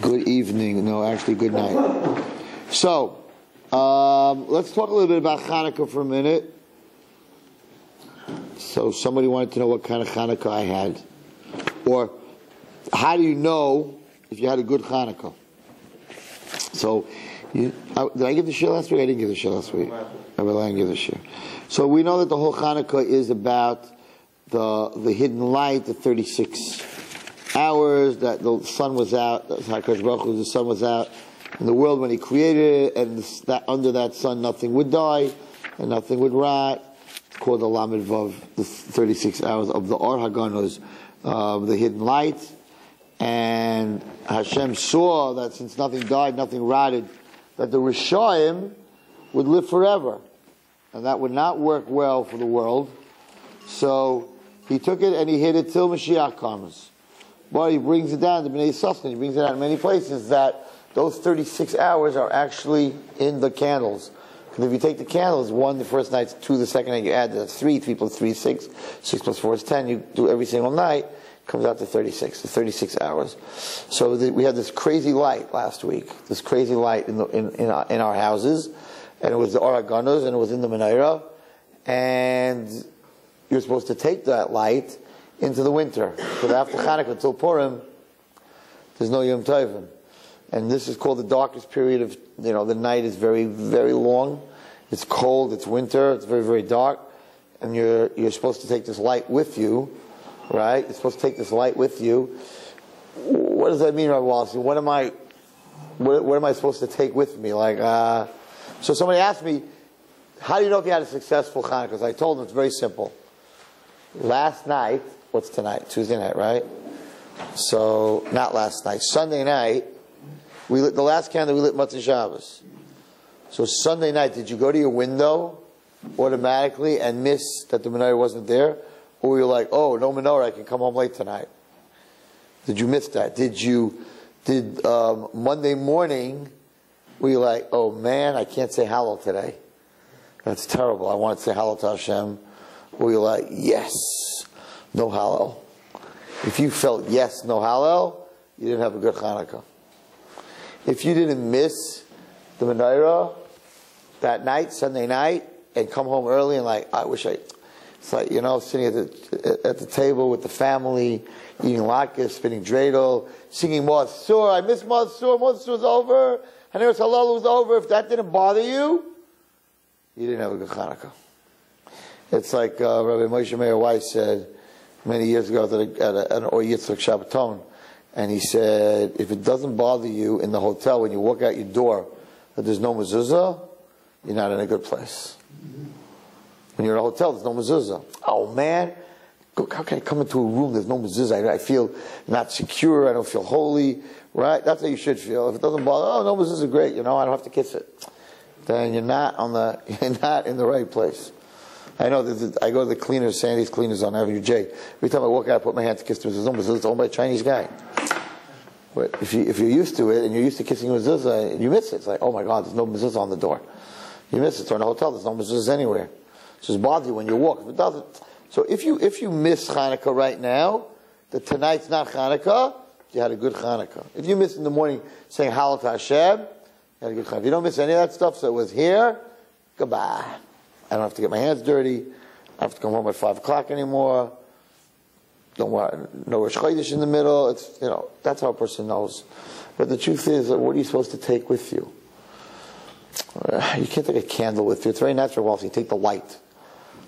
Good evening. No, actually, good night. So, let's talk a little bit about Hanukkah for a minute. So, somebody wanted to know what kind of Hanukkah I had. Or, how do you know if you had a good Hanukkah? So, did I give the share last week? I didn't give the share last week. I didn't give the share. So, we know that the whole Hanukkah is about the hidden light, the 36 hours that the sun was out, the sun was out in the world when he created it, and that under that sun nothing would die and nothing would rot. It's called the Lamed Vav, the 36 hours of the Or Haganos, the hidden light. And Hashem saw that since nothing died, nothing rotted, that the Rishaim would live forever. And that would not work well for the world. So he took it and he hid it till Mashiach comes. But he brings it down to Bnei Yisrael. He brings it out in many places that those 36 hours are actually in the candles. Because if you take the candles, 1 the first night, 2 the second night, you add that's 3, 3 plus 3 is 6, 6 plus 4 is 10, you do every single night, it comes out to 36, the 36 hours. So we had this crazy light last week, this crazy light in our houses, and it was the Oraganos, and it was in the Menorah, and you're supposed to take that light into the winter. Because after Hanukkah until Purim, there's no Yom Tovim. And this is called the darkest period of, the night is very, very long. It's cold, it's winter, it's very, very dark. And you're supposed to take this light with you, right? You're supposed to take this light with you. What does that mean, Rabbi Wallerstein? What am I supposed to take with me? So somebody asked me, how do you know if you had a successful Hanukkah? Because I told them it's very simple. Last night, what's tonight? Tuesday night, right? So, not last night. Sunday night, we lit the last candle we lit Matzah Shabbos. So Sunday night, did you go to your window automatically and miss that the menorah wasn't there? Or were you like, oh, no menorah, I can come home late tonight? Did you miss that? Did Monday morning, were you like, oh man, I can't say Hallel today? That's terrible. I want to say Hallel to Hashem. Or you're like, yes, no Hallel. If you felt yes, no Hallel, you didn't have a good Hanukkah. If you didn't miss the menorah that night, Sunday night, and come home early and it's like, sitting at the table with the family, eating latkes, spinning dreidel, singing Motzur. I miss Motzur. Motzur's over. I know it's Hallel was over. If that didn't bother you, you didn't have a good Hanukkah. It's like Rabbi Moshe Meir Weiss said many years ago at an Or Yitzchak Shabbaton, and he said, if it doesn't bother you in the hotel when you walk out your door that there's no mezuzah, you're not in a good place. When you're in a hotel, there's no mezuzah. Oh man, how can I come into a room there's no mezuzah? I feel not secure, I don't feel holy, right? That's how you should feel. If it doesn't bother, no mezuzah, great, I don't have to kiss it. Then you're not in the right place. I know that I go to the cleaners, Sandy's Cleaners on Avenue J. Every time I walk out, I put my hand to kiss the mezuzah. It's owned by a Chinese guy. But if you're used to it and you're used to kissing mezuzah, you miss it. It's like, oh my God, there's no mezuzah on the door. You miss it. Or in a hotel, there's no mezuzahs anywhere. It just bothers you when you walk. If it doesn't, so if you miss Hanukkah right now, that tonight's not Hanukkah, you had a good Hanukkah. If you miss in the morning saying Hallel to Hashem, you had a good Hanukkah. If you don't miss any of that stuff, so it was here, goodbye. I don't have to get my hands dirty. I don't have to come home at 5 o'clock anymore. Don't want no Rosh Chodesh in the middle. It's that's how a person knows. But the truth is, what are you supposed to take with you? You can't take a candle with you. It's very natural. Also, you take the light.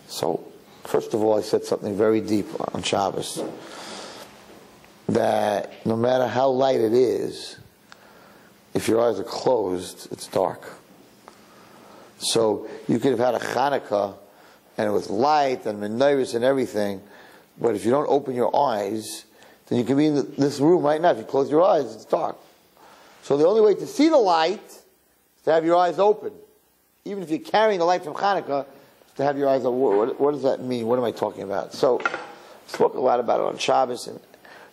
So, first of all, I said something very deep on Shabbos. That no matter how light it is, if your eyes are closed, it's dark. So you could have had a Hanukkah and it was light and menorahs and everything, but if you don't open your eyes, then you can be in this room right now. If you close your eyes, it's dark. So the only way to see the light is to have your eyes open. Even if you're carrying the light from Hanukkah, to have your eyes open. What does that mean? What am I talking about? So I spoke a lot about it on Shabbos. And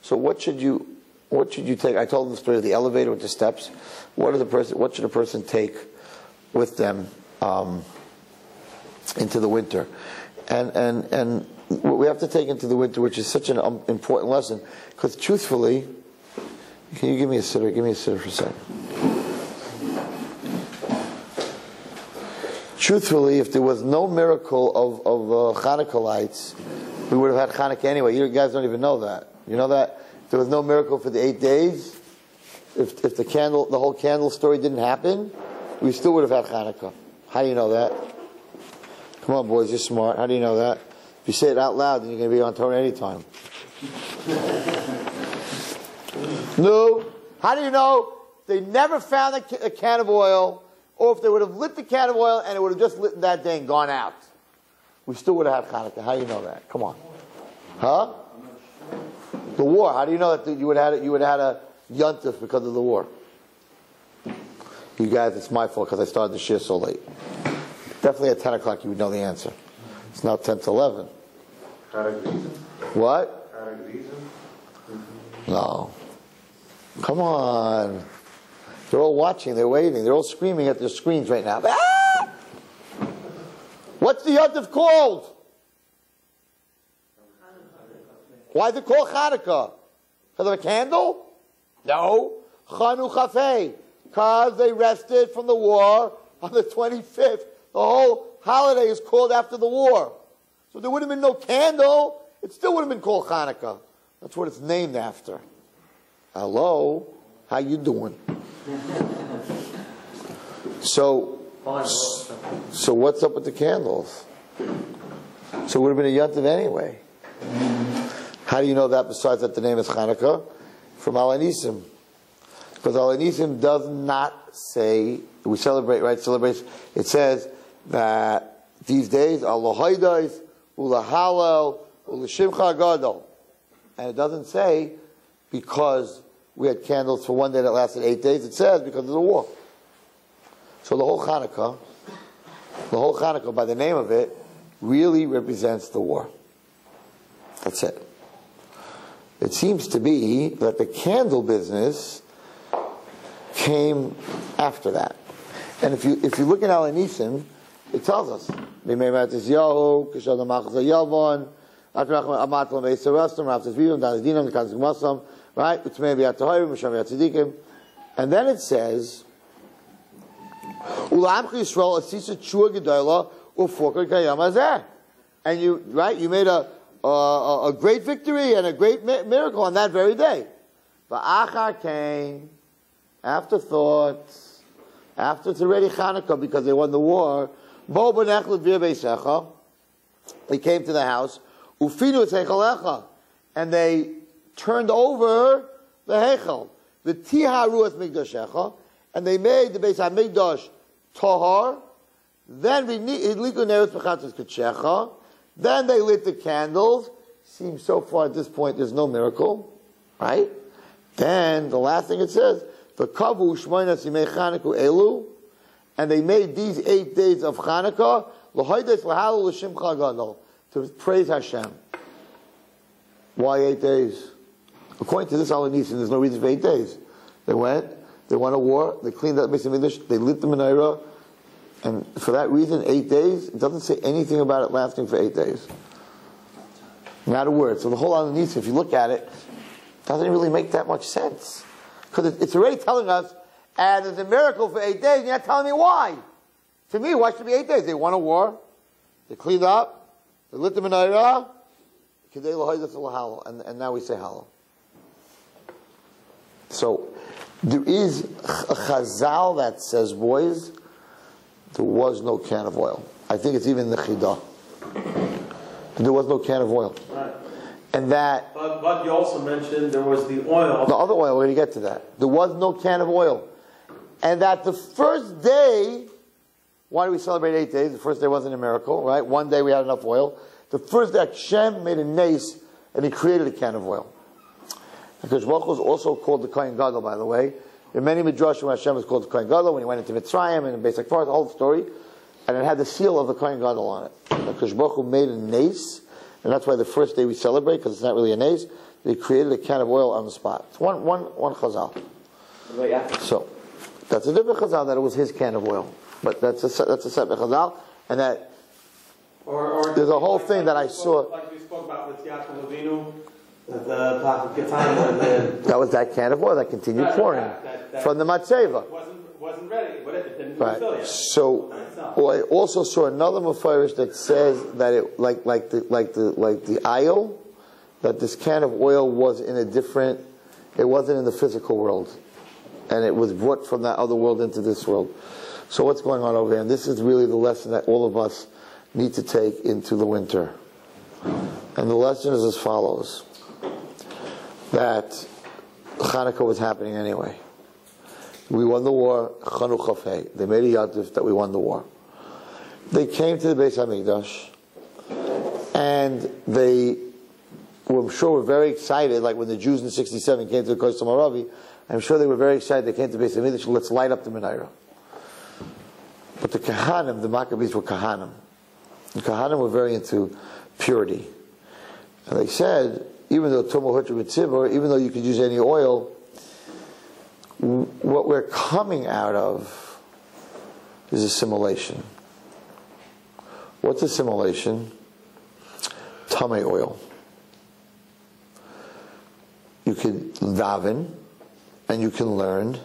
so what should you take? I told them the story of the elevator with the steps. What should a person take with them into the winter? And what we have to take into the winter, which is such an important lesson, because truthfully, Can you give me a sitter? Give me a sitter for a second. Truthfully, if there was no miracle of Hanukkah lights, we would have had Hanukkah anyway. You guys don't even know that. You know that? If there was no miracle for the 8 days, if the whole candle story didn't happen, we still would have had Hanukkah. How do you know that? Come on, boys, you're smart. How do you know that? If you say it out loud, then you're going to be on Torah anytime. No. How do you know they never found a can of oil, or if they would have lit the can of oil and it would have just lit that day and gone out? We still would have had Hanukkah. How do you know that? Come on. Huh? The war. How do you know that you would have had a yontif because of the war? You guys, it's my fault because I started the shir so late. Definitely at 10 o'clock you would know the answer. It's now 10 to 11. What? No. Come on. They're all watching. They're waiting. They're all screaming at their screens right now. Ah! What's the yontif called? Why is it called Hanukkah? Because of a candle? No. Chanukah, because they rested from the war on the 25th. The whole holiday is called after the war. So there would have been no candle. It still would have been called Hanukkah. That's what it's named after. Hello? How you doing? So what's up with the candles? So it would have been a yontif anyway. How do you know that besides that the name is Hanukkah? From Al Anisim. Because Al Anisim does not say, we celebrate, right? Celebrates. It says that these days are Lohaydais, Ulahalel, Ulashimcha Gadol. And it doesn't say because we had candles for one day that lasted 8 days. It says because of the war. So the whole Hanukkah, by the name of it, really represents the war. That's it. It seems to be that the candle business came after that. And if you look at Al Anisim, it tells us, right? And then it says, and you made a great victory and a great miracle on that very day. Va'achar came, afterthoughts, after it's already Chanukah because they won the war. They came to the house, and they turned over the Heichal. The Tiharu es Mikdashecha, and they made the Beis HaMikdash Tahar. Then then they lit the candles. Seems so far at this point there's no miracle, right? Then the last thing it says, "V'kavu shmoinas yimei Chanukah elu," and they made these 8 days of Chanukah l'hoides l'halu l'shimcha gadol, to praise Hashem. Why 8 days? According to this Al Anisim, there's no reason for 8 days. They won a war, they cleaned up Beis HaMikdash, they lit the menorah, and for that reason, 8 days, it doesn't say anything about it lasting for 8 days. Not a word. So the whole Al Anisim, if you look at it, doesn't really make that much sense. Because it's already telling us, and there's a miracle for 8 days, and you're not telling me why. To me, why should it be 8 days? They won a war, they cleaned up, they lit the menorah, and now we say halal. So, there is a chazal that says, boys, there was no can of oil. I think it's even the chidah. There was no can of oil. Right. And that... But you also mentioned there was the oil. The other oil, we're going to get to that. There was no can of oil. And that the first day... Why do we celebrate 8 days? The first day wasn't a miracle, right? One day we had enough oil. The first day Hashem made a nace and He created a can of oil. Because Baruch Hu is also called the Kohen Gadol, by the way. There are many midrashim where Hashem is called the Kohen Gadol when He went into Mitzrayim and in Basic Forest, the whole story. And it had the seal of the Kohen Gadol on it. Because Baruch Hu made a nace, and that's why the first day we celebrate, because it's not really a nace, He created a can of oil on the spot. It's one chazal. So, that's a different chazal that it was his can of oil. But that's a separate chazal, and that or there's a whole thing that I saw. Like we spoke about with Yaakov Avinu, The plastic katana, that was that can of oil that continued pouring from the matzeva. Wasn't ready, but it didn't fill yet. So, I also saw another mafarish that says that it like the aisle, that this can of oil was in a different. It wasn't in the physical world, and it was brought from that other world into this world. So what's going on over here? And this is really the lesson that all of us need to take into the winter. And the lesson is as follows: that Hanukkah was happening anyway. We won the war, Chanukah Fei. They made a yatif that we won the war. They came to the Beis HaMikdash, and they were, I'm sure, were very excited, like when the Jews in 67 came to the Kodesh Maravi, I'm sure they were very excited. They came to the Beis HaMikdash, let's light up the menorah. But the Kahanim, the Maccabees were Kahanim. The Kahanim were very into purity. And they said, even though Tumah Hutra B'Tzibur, even though you could use any oil, what we're coming out of is assimilation. What's assimilation? Tamei oil. You could daven, and you can learn,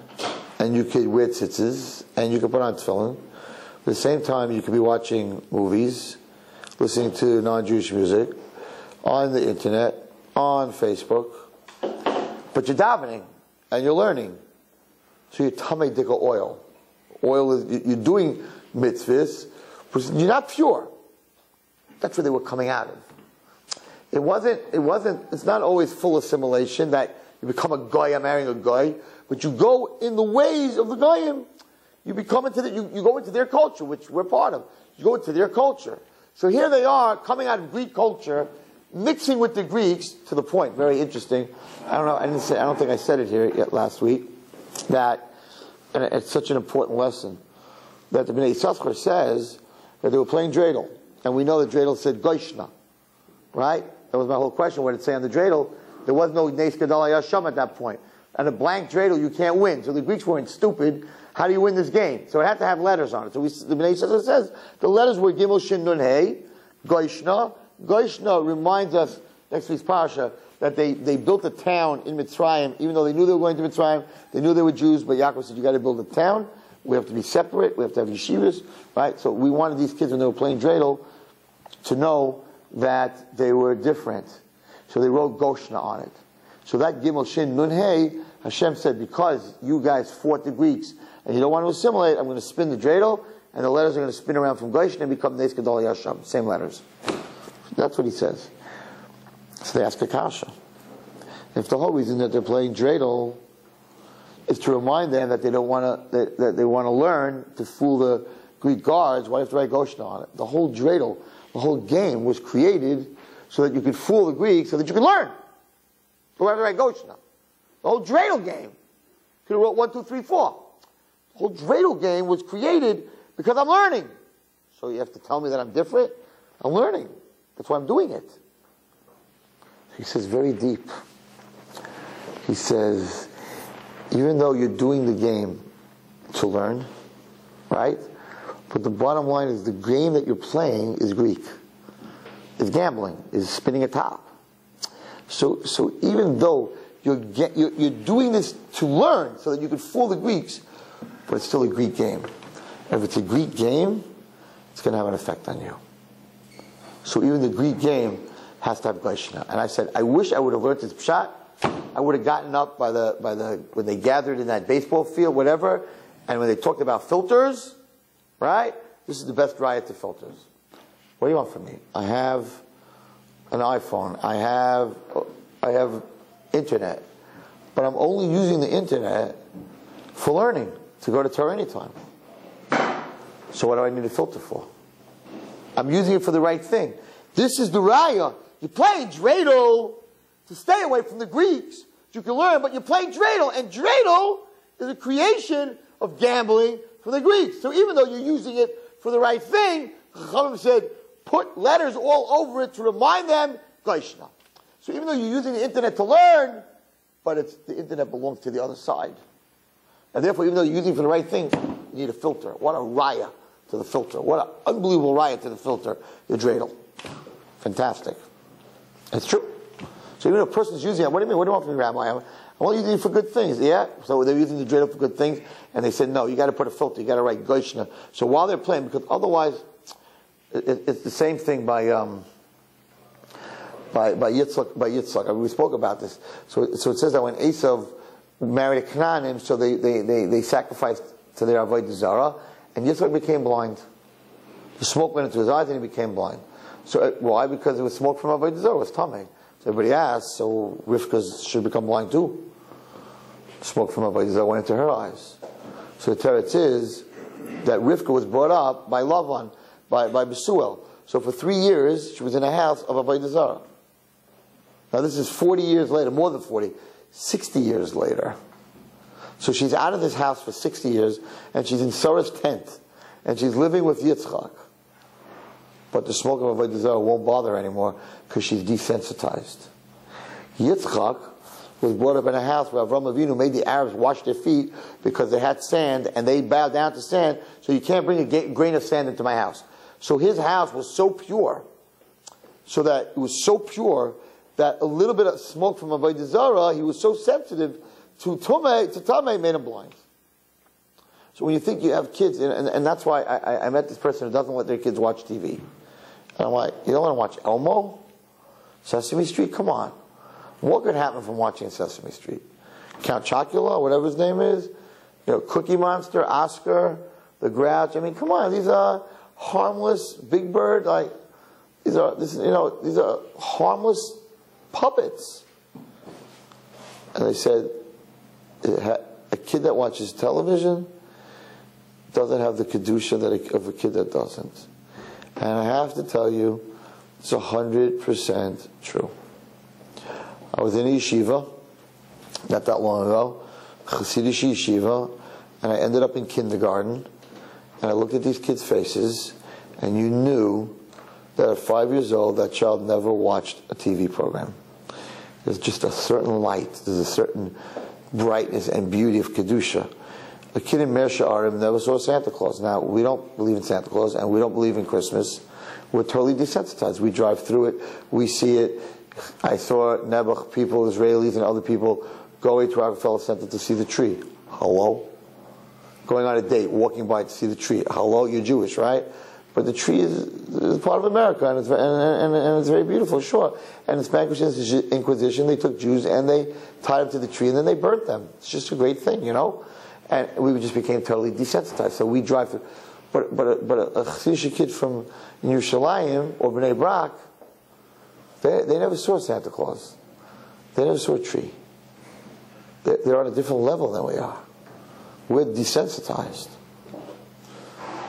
and you could wear tzitzis, and you could put on tefillin. At the same time, you could be watching movies, listening to non-Jewish music, on the internet, on Facebook, but you're davening, and you're learning. So you're tamei dika oil. Oil is, you're doing mitzvahs, but you're not pure. That's where they were coming out of. It's not always full assimilation that you become a goy, I'm marrying a goy, but you go in the ways of the goyim. You become you go into their culture, which we're part of. You go into their culture. So here they are, coming out of Greek culture, mixing with the Greeks, to the point, very interesting. I don't think I said it here yet last week, that, and it's such an important lesson, that the Bnei Yisachar says that they were playing dreidel, and we know the dreidel said goishna, right? That was my whole question. What did it say on the dreidel? There was no Neis Gadol Hayasham at that point. And a blank dreidel you can't win. So the Greeks weren't stupid. How do you win this game? So it had to have letters on it. So the Bnei Yisachar says the letters were Gimel Shin Nun Hey, Goishna. Goishna reminds us, next week's Parashat, that they built a town in Mitzrayim, even though they knew they were going to Mitzrayim, they knew they were Jews, but Yaakov said, you got to build a town, we have to be separate, we have to have yeshivas, right? So we wanted these kids, when they were playing dreidel, to know that they were different. So they wrote Goshna on it. So that Gimel Shin Nun Hey, Hashem said, because you guys fought the Greeks, and you don't want to assimilate, I'm going to spin the dreidel, and the letters are going to spin around from Goshna and become Neis Gadol Hayasham, same letters. That's what he says. So they ask a kasha. If the whole reason that they're playing dreidel is to remind them that they don't want to, that they want to learn to fool the Greek guards, why do you have to write Goshna on it? The whole dreidel, the whole game was created so that you could fool the Greeks, so that you could learn. So why do you write Goshna? The whole dreidel game. Could have wrote 1, 2, 3, 4. The whole dreidel game was created because I'm learning. So you have to tell me that I'm different? I'm learning. That's why I'm doing it. He says very deep. He says, even though you're doing the game to learn, right? But the bottom line is the game that you're playing is Greek. Is gambling, is spinning a top. So even though you're doing this to learn so that you can fool the Greeks, but it's still a Greek game. And if it's a Greek game, it's going to have an effect on you. So even the Greek game has to have Goshna. And I said, I wish I would have learned this pshat. I would have gotten up when they gathered in that baseball field, whatever, and when they talked about filters, right? This is the best riot to filters. What do you want from me? I have an iPhone. I have internet. But I'm only using the internet for learning, to go to Torah anytime. So what do I need a filter for? I'm using it for the right thing. This is the raya. You play dreidel to stay away from the Greeks. You can learn, but you play dreidel, and dreidel is a creation of gambling from the Greeks. So even though you're using it for the right thing, Chachamim said, put letters all over it to remind them, Goshna. So even though you're using the internet to learn, but the internet belongs to the other side. And therefore, even though you're using it for the right thing, you need a filter. What a raya to the filter. What an unbelievable raya to the filter, the dreidel. Fantastic. It's true. So So even if a person's using it, what do you mean? What do you want from me, Rabbi? I'm only using it for good things. Yeah? So they're using the dreidel for good things, and they said, no, you got to put a filter, you got to write Goishna. So while they're playing, because otherwise, it's the same thing by Yitzchak. We spoke about this. So it says that when Esav married a Canaanim, so they sacrificed to their Avodah Zarah, and Yitzchak became blind. The smoke went into his eyes and he became blind. So why? Because it was smoke from Avodah Zarah, it was tamei. So everybody asked, so Rivka should become blind too? Smoke from Avodah Zarah went into her eyes. So the teretz is that Rivka was brought up by Lavan, by Besuel. So for 3 years, she was in a house of Avodah Zarah. Now this is 40 years later, more than 40, 60 years later. So she's out of this house for 60 years, and she's in Sarah's tent, and she's living with Yitzchak. But the smoke of Avodah Zarah won't bother her anymore, because she's desensitized. Yitzchak was brought up in a house where Avraham Avinu made the Arabs wash their feet because they had sand, and they bowed down to sand, so you can't bring a grain of sand into my house. So his house was so pure, so that it was so pure that a little bit of smoke from Avodah Zarah, he was so sensitive to tamei, made him blind. So when you think you have kids, and that's why I met this person who doesn't let their kids watch TV. And I'm like, you don't want to watch Elmo? Sesame Street? Come on. What could happen from watching Sesame Street? Count Chocula, whatever his name is, Cookie Monster, Oscar, the Grouch. I mean, come on, these are harmless, Big Bird, these are harmless puppets. And they said, a kid that watches television doesn't have the kedusha of a kid that doesn't. And I have to tell you, it's 100% true. I was in a yeshiva not that long ago, Hasidic yeshiva, and I ended up in kindergarten, and I looked at these kids' faces, and you knew that at 5 years old, that child never watched a TV program. There's just a certain light, there's a certain brightness and beauty of kedusha. A kid in Mer Sha'arim never saw Santa Claus. Now, we don't believe in Santa Claus, and we don't believe in Christmas. We're totally desensitized. We drive through it, we see it. I saw Nebuch people, Israelis and other people, going to Rockefeller Center to see the tree. Hello? Going on a date, walking by to see the tree. Hello? You're Jewish, right? But the tree is part of America, and it's very beautiful, sure. And in the Spanish Inquisition, they took Jews and they tied them to the tree and then they burnt them. It's just a great thing, And we just became totally desensitized. So we drive through. But a Chassidish kid from Yerushalayim or Bnei Brak, they never saw Santa Claus. They never saw a tree. They're on a different level than we are. We're desensitized.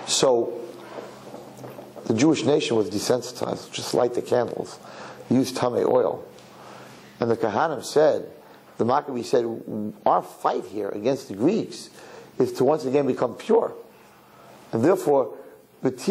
So the Jewish nation was desensitized. Just light the candles. Use tamei oil. And the Kahanim said, the Maccabee said, our fight here against the Greeks is to once again become pure. And therefore, they went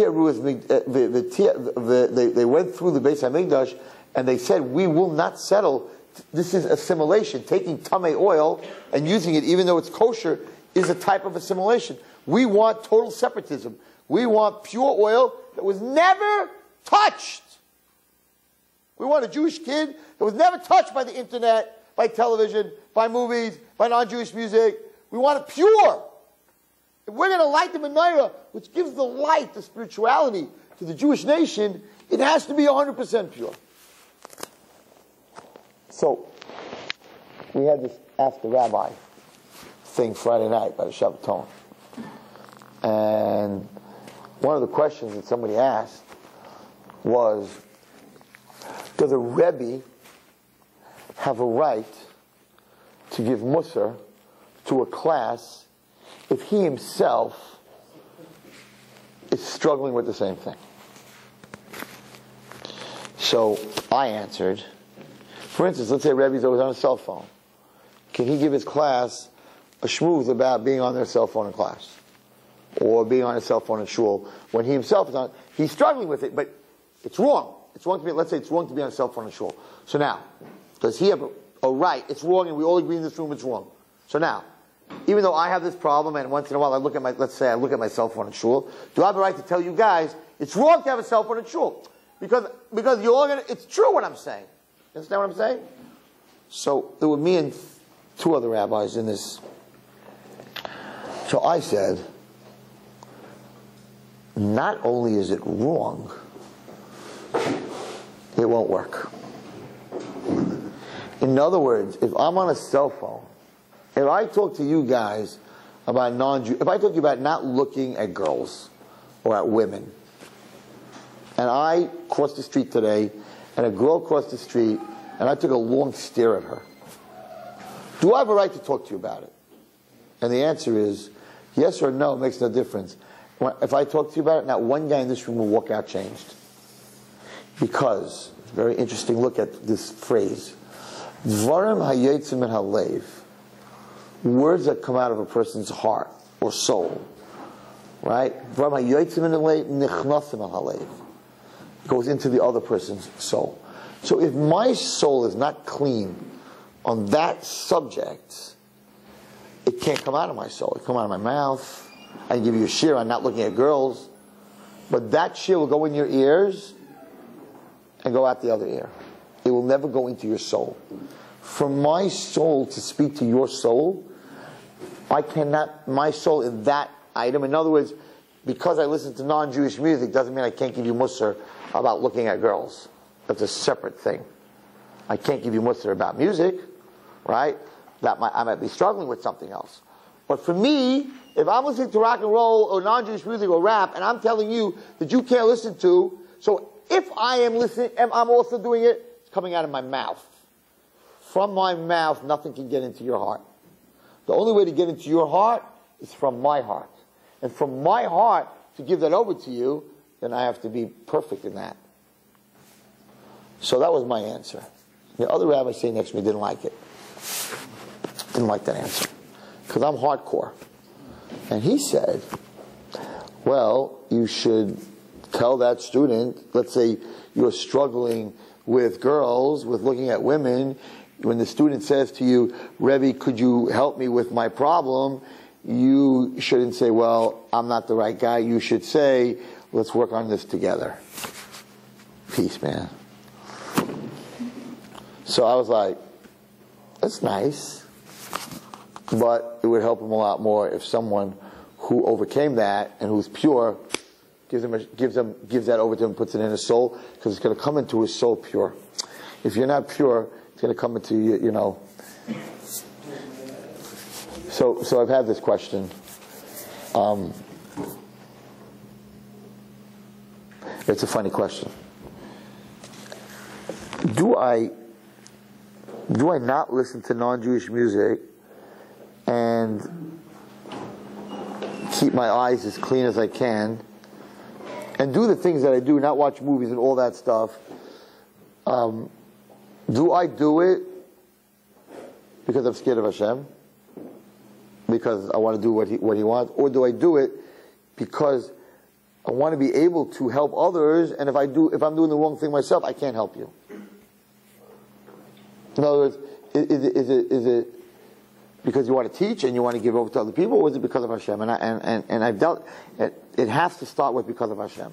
through the Beis HaMikdash and they said, we will not settle. This is assimilation. Taking tamei oil and using it, even though it's kosher, is a type of assimilation. We want total separatism. We want pure oil that was never touched. We want a Jewish kid that was never touched by the internet, by television, by movies, by non-Jewish music. We want it pure. If we're going to light the menorah, which gives the light, the spirituality to the Jewish nation, it has to be 100% pure. So, we had this Ask the Rabbi thing Friday night by the Shabbaton. And one of the questions that somebody asked was, does a Rebbe have a right to give Musar to a class if he himself is struggling with the same thing? So I answered, for instance, let's say Rebbe's always on a cell phone. Can he give his class a shmooze about being on their cell phone in class? Or being on his cell phone in shul when he himself is on, he's struggling with it, but it's wrong. It's wrong to be, let's say it's wrong to be on a cell phone in shul. So now, does he have a right? It's wrong, and we all agree in this room it's wrong. So now, even though I have this problem, and once in a while I look at let's say I look at my cell phone in shul, do I have a right to tell you guys it's wrong to have a cell phone in shul? Because you're all it's true what I'm saying. You understand what I'm saying? So there were me and two other rabbis in this. So I said, not only is it wrong, it won't work. In other words, if I'm on a cell phone, if I talk to you guys about if I talk to you about not looking at girls or at women, and I crossed the street today, and a girl crossed the street, and I took a long stare at her, do I have a right to talk to you about it? And the answer is, yes or no, it makes no difference. If I talk to you about it, not one guy in this room will walk out changed. Because, very interesting look at this phrase, Dvarim hayotzim min halev, words that come out of a person's heart or soul, right? Dvarim hayotzim min halev nichnasim min halev, goes into the other person's soul. So if my soul is not clean on that subject, it can't come out of my soul. It can come out of my mouth. I can give you a shir on not looking at girls, but that shir will go in your ears and go out the other ear. It will never go into your soul. For my soul to speak to your soul, I cannot, my soul in that item, in other words, because I listen to non-Jewish music doesn't mean I can't give you mussar about looking at girls. That's a separate thing. I can't give you mussar about music, right? I might be struggling with something else. But for me, if I'm listening to rock and roll or non-Jewish music or rap, and I'm telling you that you can't listen to, so if I am listening, and I'm also doing it, it's coming out of my mouth. From my mouth, nothing can get into your heart. The only way to get into your heart is from my heart. And from my heart, to give that over to you, then I have to be perfect in that. So that was my answer. The other rabbi sitting next to me didn't like it. Didn't like that answer. Because I'm hardcore. And he said, well, you should tell that student, let's say you're struggling with girls, with looking at women, when the student says to you, Rebbe, could you help me with my problem? You shouldn't say, well, I'm not the right guy. You should say, let's work on this together. Peace, man. So I was like, that's nice. But it would help him a lot more if someone who overcame that and who's pure gives that over to him, puts it in his soul, because it's going to come into his soul pure. If you're not pure, it's going to come into you know. So I've had this question. It's a funny question. Do I not listen to non-Jewish music and keep my eyes as clean as I can and do the things that I do, not watch movies and all that stuff? Do I do it because I'm scared of Hashem? Because I want to do what he wants? Or do I do it because I want to be able to help others, and if I'm doing the wrong thing myself, I can't help you? In other words, is it because you want to teach and you want to give over to other people, or is it because of Hashem? And I've dealt. It has to start with because of Hashem.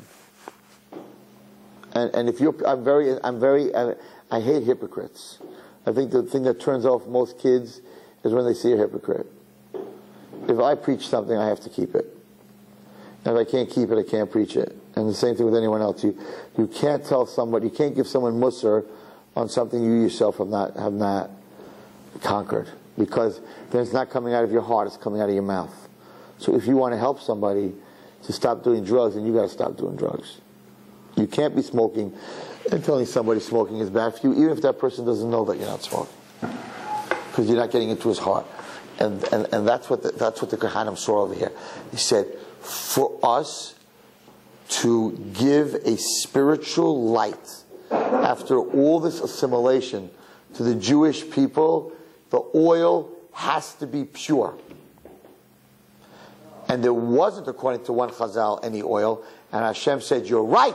And if I hate hypocrites. I think the thing that turns off most kids is when they see a hypocrite. If I preach something, I have to keep it. And if I can't keep it, I can't preach it. And the same thing with anyone else. You can't tell somebody, you can't give someone mussar on something you yourself have not conquered. Because then it's not coming out of your heart, it's coming out of your mouth. So if you want to help somebody to stop doing drugs, then you got to stop doing drugs. You can't be smoking and telling somebody smoking is bad for you, even if that person doesn't know that you're not smoking, because you're not getting into his heart. And that's what the Kohanim saw over here. He said, for us to give a spiritual light after all this assimilation to the Jewish people, the oil has to be pure. And there wasn't, according to one Chazal, any oil. And Hashem said, you're right.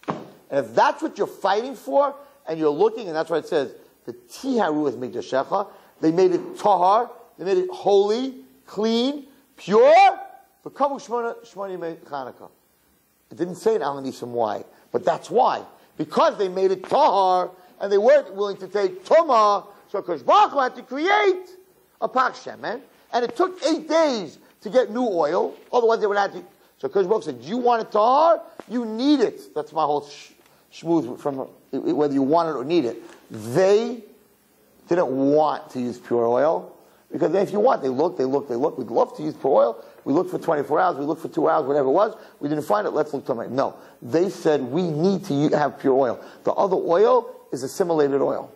And if that's what you're fighting for, and you're looking, and that's what it says, the tiharu is mikdashecha, they made it tahar, they made it holy, clean, pure, for kavu shmoni Chanukah. It didn't say it on Nisim why, but that's why. Because they made it tahar, and they weren't willing to take tumah, So Kosh Baruch Hu had to create a Pach Shemen, and it took 8 days to get new oil, otherwise they would have to. So Kosh Baruch Hu said, you want it tahar, you need it. That's my whole shmooze from whether you want it or need it. They didn't want to use pure oil, because if you want, they look. We'd love to use pure oil. We looked for 24 hours, we looked for 2 hours, whatever it was. We didn't find it, let's look tomorrow. No. They said, we need to have pure oil. The other oil is assimilated oil.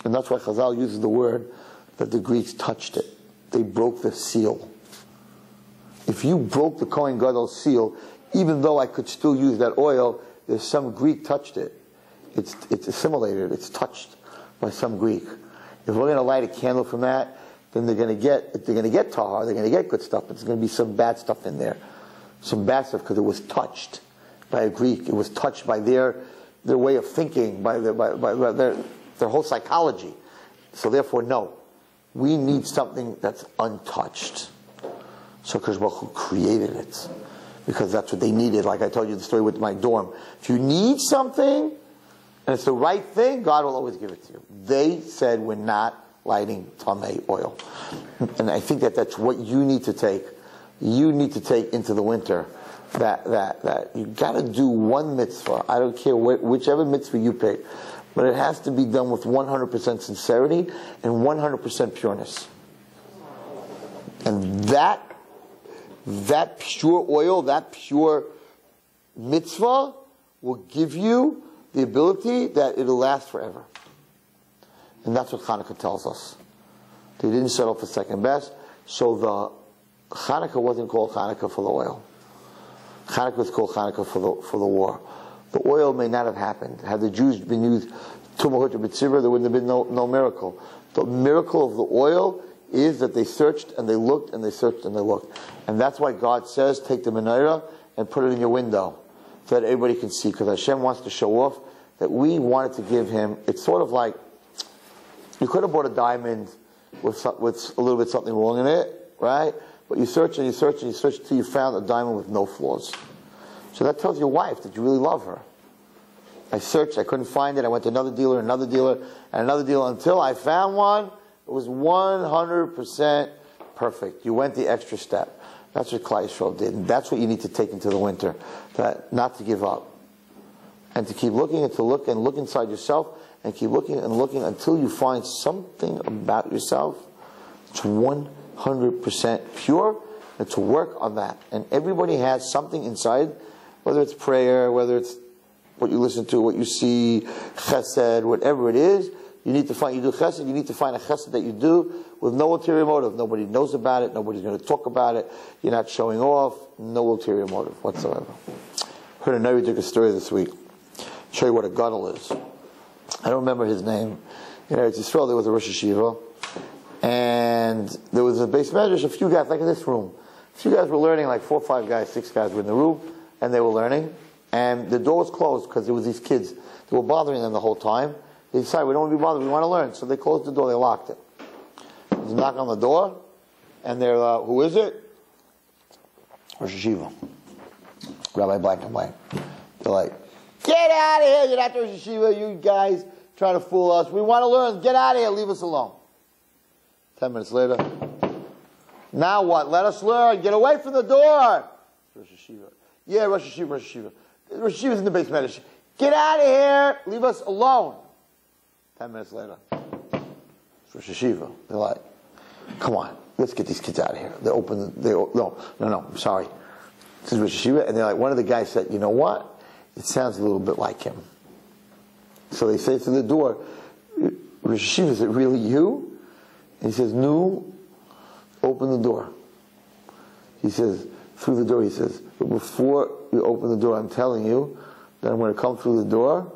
And that's why Chazal uses the word that the Greeks touched it. They broke the seal. If you broke the Kohen Gadol's seal, even though I could still use that oil, there's some Greek touched it. It's assimilated, it's touched by some Greek. If we're going to light a candle from that, then they're going to get tahar, they're going to get good stuff, but there's going to be some bad stuff in there. Some bad stuff because it was touched by a Greek. It was touched by their way of thinking, by their whole psychology. So therefore, no. We need something that's untouched. So Kosh Baruch Hu created it, because that's what they needed. Like I told you the story with my dorm. If you need something, and it's the right thing, God will always give it to you. They said, we're not lighting tamei oil. And I think that's what you need to take. You need to take into the winter. That you got to do one mitzvah. I don't care whichever mitzvah you pick. But it has to be done with 100% sincerity and 100% pureness. And that pure oil, that pure mitzvah will give you the ability that it'll last forever. And that's what Hanukkah tells us. They didn't settle for second best. So the Hanukkah wasn't called Hanukkah for the oil. Hanukkah was called Hanukkah for the war. The oil may not have happened. Had the Jews been used Tumahut or B'tzibur, there wouldn't have been no miracle. The miracle of the oil is that they searched and they looked and they searched and they looked. And that's why God says, take the menorah and put it in your window so that everybody can see. Because Hashem wants to show off that we wanted to give Him. It's sort of like, you could have bought a diamond with a little bit something wrong in it, right? But you search and you search and you search until you found a diamond with no flaws. So that tells your wife that you really love her. I searched, I couldn't find it. I went to another dealer, and another dealer, until I found one. It was 100% perfect. You went the extra step. That's what Klal Yisrael did. And that's what you need to take into the winter. That not to give up. And to keep looking and to look inside yourself and keep looking and looking until you find something about yourself that's 100% pure, and to work on that. And everybody has something inside, whether it's prayer, whether it's what you listen to, what you see, chesed, whatever it is. You need to find, you do chesed, you need to find a chesed that you do with no ulterior motive. Nobody knows about it, nobody's going to talk about it, you're not showing off, no ulterior motive whatsoever. Heard a Neridik story this week. Show you what a gadol is. I don't remember his name. In Eretz Yisrael there was a Rosh Hashiva, and there was a base medrash, a few guys, like in this room. A few guys were learning, like 4 or 5 guys, 6 guys were in the room, and they were learning. And the door was closed because there was these kids that were bothering them the whole time. They decided, we don't want to be bothered, we want to learn. So they closed the door, they locked it. There's a knock on the door, and they're, who is it? Rosh Hashiva. Rabbi Black and White. They're like, get out of here, you're not Rosh Hashiva, you guys trying to fool us. We want to learn, get out of here, leave us alone. 10 minutes later, now what? Let us learn, get away from the door. Rosh Hashiva. Yeah, Rosh Hashiva, Rosh Hashiva. Rosh Hashiva's in the base medrash. Get out of here, leave us alone. 10 minutes later, it's Rosh Hashiva. They're like, come on, let's get these kids out of here. No, sorry. This is Rosh Hashiva. And they're like, one of the guys said, you know what? It sounds a little bit like him. So they say to the door, Rosh Hashiva, is it really you? And he says, no, open the door. He says, through the door, he says, but before you open the door, I'm telling you that I'm going to come through the door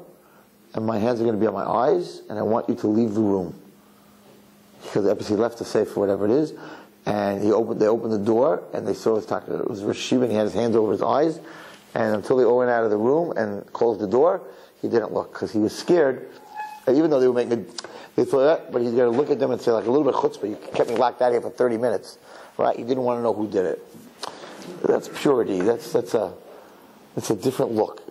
and my hands are going to be on my eyes and I want you to leave the room. Because he left the safe for whatever it is, and they opened the door and they saw his talking. It was Rosh Hashiva, and he had his hands over his eyes, and until they all went out of the room and closed the door, he didn't look because he was scared. And even though they were making, they thought that, but he's going to look at them and say, like a little bit of chutzpah, you kept me locked out here for 30 minutes, right? He didn't want to know who did it. That's purity. That's a different look.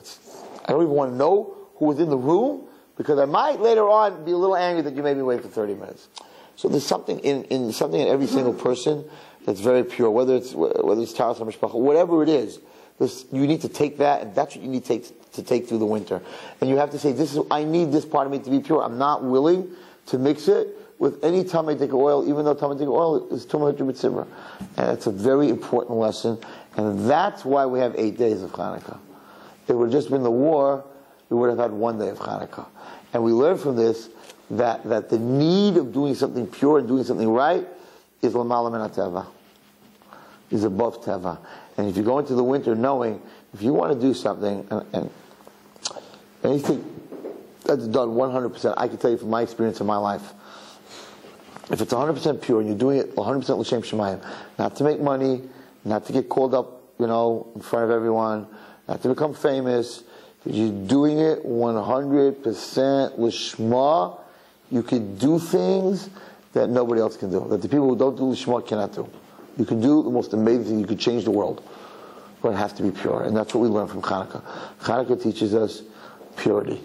I don't even want to know who was in the room, because I might later on be a little angry that you made me wait for 30 minutes. So there's something in every single person that's very pure, whether it's Taras HaMishpacha, whatever it is. You need to take that, and that's what you need to take through the winter. And you have to say, I need this part of me to be pure. I'm not willing to mix it with any Tamadik oil, even though Tamadik oil is 200 mitzvah. And it's a very important lesson. And that's why we have 8 days of Hanukkah. If it would have just been the war, we would have had 1 day of Hanukkah. And we learn from this that the need of doing something pure and doing something right is l'mala min teva, is above teva. And if you go into the winter knowing, if you want to do something, and anything that's done 100%, I can tell you from my experience in my life, if it's 100% pure and you're doing it 100% l'shem shemayim, not to make money, not to get called up, in front of everyone, not to become famous, if you're doing it 100% l'shma, you can do things that nobody else can do, that the people who don't do l'shma cannot do. You can do the most amazing thing, you can change the world. But it has to be pure. And that's what we learn from Hanukkah. Hanukkah teaches us purity.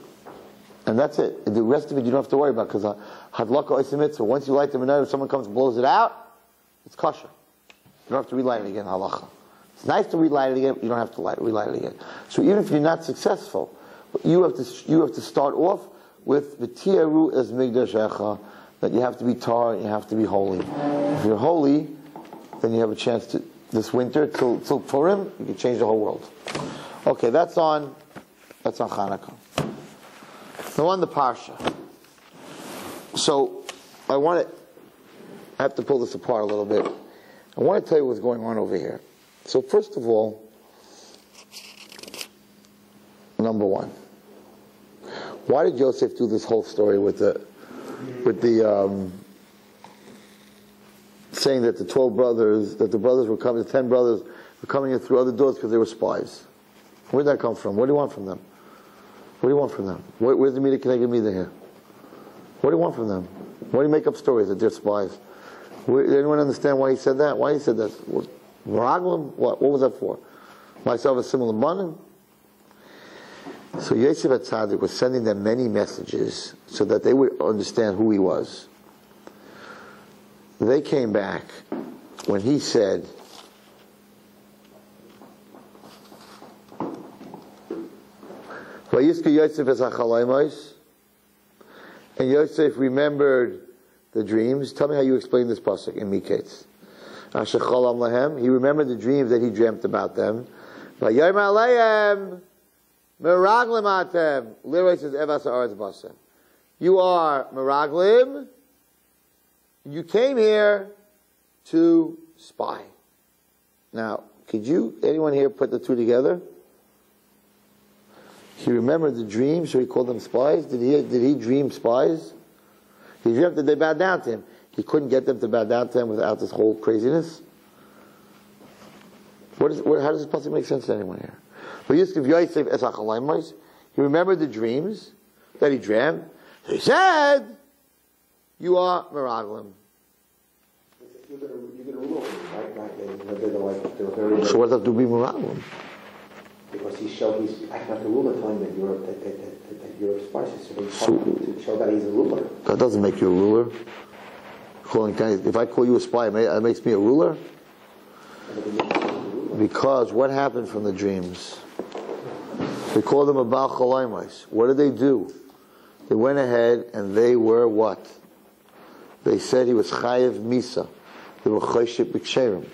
And that's it. The rest of it you don't have to worry about, because hadlaka oiseh mitzvah, once you light the menorah, if someone comes and blows it out, it's kosher. You don't have to relight it again, halacha. It's nice to relight it again, but you don't have to relight it again. So even if you're not successful, you have to start off with v'tiyaru es migdashecha, that you have to be tar, you have to be holy. If you're holy, then you have a chance to, this winter, till Purim, you can change the whole world. Okay, that's on Hanukkah. Now on the Parsha. So, I have to pull this apart a little bit. I want to tell you what's going on over here. So first of all, number one, why did Yosef do this whole story with the saying that the 12 brothers, that the brothers were coming, the 10 brothers were coming in through other doors because they were spies? Where did that come from? What do you want from them? What do you want from them? Where's the Mida Keneged Mida here? What do you want from them? Why do you make up stories that they're spies? Did anyone understand why he said that? Why he said that? Meraglim? What was that for? Myself a similar button? So Yosef HaTzaddik was sending them many messages so that they would understand who he was. They came back when he said, and Yosef remembered the dreams. Tell me how you explain this pasuk in Miketz. He remembered the dreams that he dreamt about them. You are meraglim. You came here to spy. Now, could anyone here put the two together? He remembered the dream, so he called them spies. Did he dream spies? He dreamt that they bowed down to him. He couldn't get them to bow down to him without this whole craziness. How does this possibly make sense to anyone here? He remembered the dreams that he dreamt. He said, "You are meraglim." You're going to rule over them, right? They were very. So what does that do to be meraglim? Because he's acting like a ruler, telling that you're a spy. So to show that he's a ruler. That doesn't make you a ruler. If I call you a spy, it makes me a ruler. Because what happened from the dreams? They called him a Baal Cholaimos. What did they do? They went ahead and they were what? They said he was Chayev Misa. They were Choshep B'Ksherim.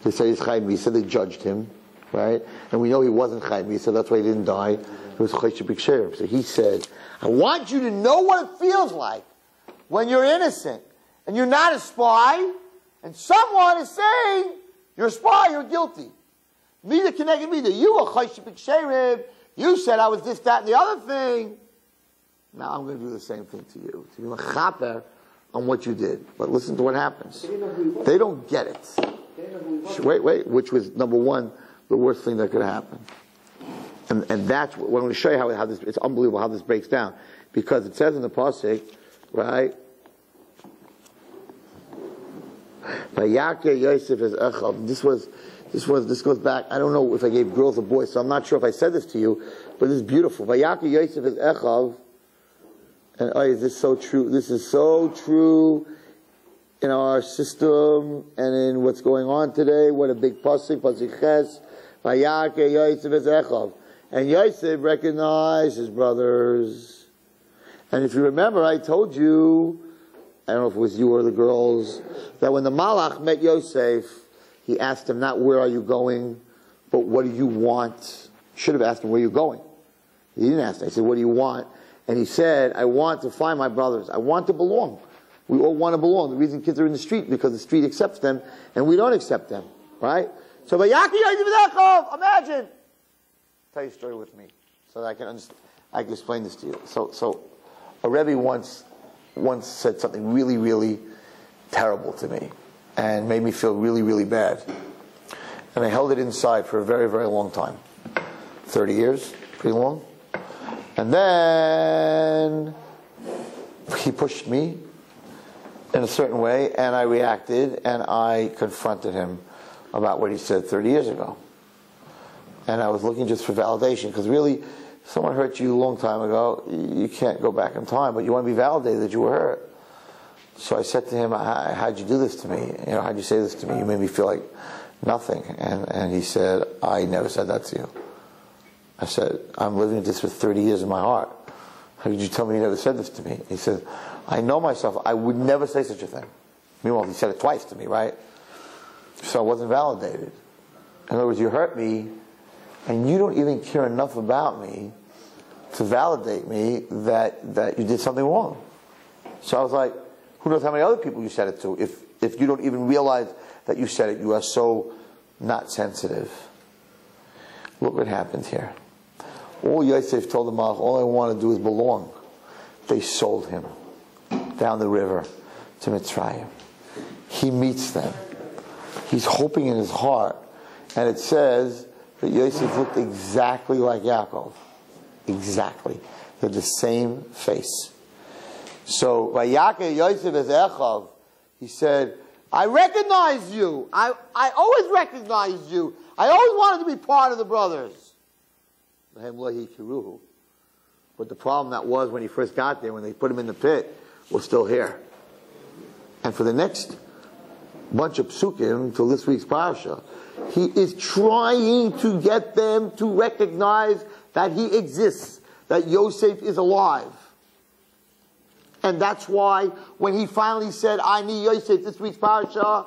They said he's Chayev Misa. They judged him, right? And we know he wasn't Chayev Misa. That's why he didn't die. He was Choshep B'Ksherim. So he said, I want you to know what it feels like when you're innocent and you're not a spy and someone is saying you're a spy, you're guilty. Mida Keneged Mida. You were Choshep B'Ksherim. You said I was this, that, and the other thing. Now I'm going to do the same thing to you. To be mechaper on what you did. But listen to what happens. They don't get it. Wait. Which was, number one, the worst thing that could happen. And that's what I'm going to show you how this, it's unbelievable how this breaks down. Because it says in the pasuk, right? Vayakeh Yosef is echad. This This goes back. I don't know if I gave girls or boys, so I'm not sure if I said this to you, but this is beautiful. Vayaka Yosef is Echav, and is this so true? This is so true in our system and in what's going on today. What a big pasuk Ches. Vayaka Yosef is Echav, and Yosef recognized his brothers. And if you remember, I told you, I don't know if it was you or the girls, that when the Malach met Yosef, he asked him not where are you going, but what do you want? Should have asked him where are you going. He didn't ask him. He said, what do you want? And he said, I want to find my brothers. I want to belong. We all want to belong. The reason kids are in the street because the street accepts them and we don't accept them. Right? So, imagine. Tell you a story with me so that I can understand. I can explain this to you. So a Rebbe once said something really, really terrible to me and made me feel really, really bad. And I held it inside for a very, very long time. 30 years, pretty long. And then he pushed me in a certain way, and I reacted, and I confronted him about what he said 30 years ago. And I was looking just for validation, because really, someone hurt you a long time ago, you can't go back in time, but you want to be validated that you were hurt. So I said to him, how'd you do this to me? How'd you say this to me? You made me feel like nothing. And he said, I never said that to you. I said, I'm living this for 30 years in my heart. How did you tell me you never said this to me? He said, I know myself. I would never say such a thing. Meanwhile, he said it twice to me, right? So I wasn't validated. In other words, you hurt me, and you don't even care enough about me to validate me that you did something wrong. So I was like, who knows how many other people you said it to? If you don't even realize that you said it, you are so not sensitive. Look what happened here. All Yosef told them, all I want to do is belong. They sold him down the river to Mitzrayim. He meets them. He's hoping in his heart. And it says that Yosef looked exactly like Yaakov. Exactly. They had the same face. So, Vayaka Yosef is Echav. He said, I recognize you. I always recognized you. I always wanted to be part of the brothers. But the problem that was when he first got there, when they put him in the pit, was still here. And for the next bunch of psukim till this week's parasha, he is trying to get them to recognize that he exists, that Yosef is alive. And that's why when he finally said, I need Yosef, this week's parasha,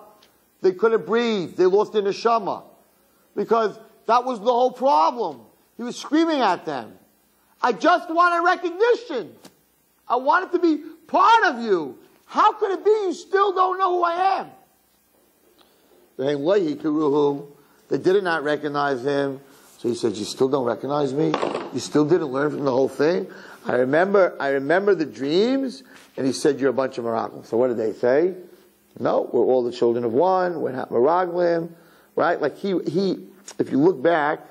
they couldn't breathe. They lost their neshama. Because that was the whole problem. He was screaming at them. I just wanted recognition. I wanted to be part of you. How could it be you still don't know who I am? They did not recognize him. So he said, you still don't recognize me? You still didn't learn from the whole thing? I remember the dreams, and he said, you're a bunch of miracles. So what did they say? No, we're all the children of one, we're not miraglim, right? Like he, if you look back,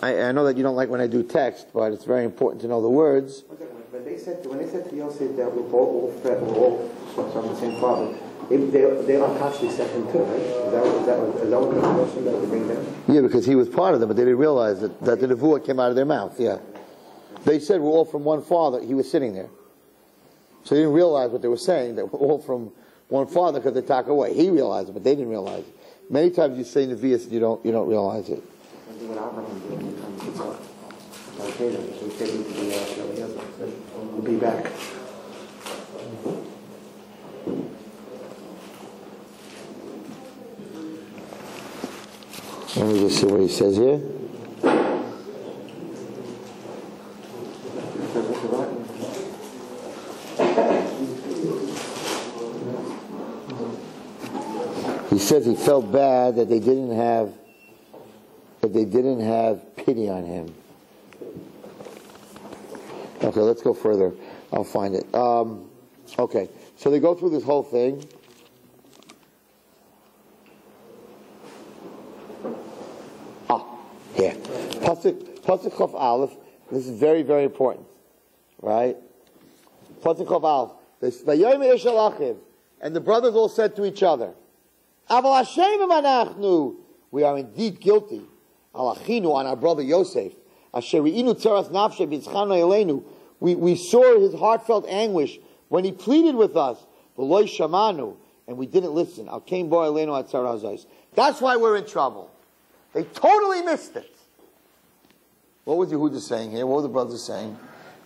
I know that you don't like when I do text, but it's very important to know the words. When they said to Yosef that we're all from the same father, they unconsciously said him too, right? Is that what the question that they bring down? Yeah, because he was part of them, but they didn't realize that the nevuah came out of their mouth. Yeah, they said we're all from one father. He was sitting there, so they didn't realize what they were saying. That we're all from one father because they talk away. He realized it, but they didn't realize it. Many times you say nevias and you don't realize it. We'll be back. Let me just see what he says here. He says he felt bad that they didn't have pity on him. Okay, let's go further. I'll find it. Okay, so they go through this whole thing. Here. Pasuk Chof Aleph. This is very, very important. Right? Pasuk Chof Aleph. And the brothers all said to each other, Aval Hashemim anachnu. We are indeed guilty. Al achinu, on our brother Yosef. Asher re'inu tzaras nafshe b'tzchanu elenu. We saw his heartfelt anguish when he pleaded with us. V'loy shamanu. And we didn't listen. Al kein bo elenu at tzara hazos. That's why we're in trouble. They totally missed it. What was Yehuda saying here? What were the brothers saying?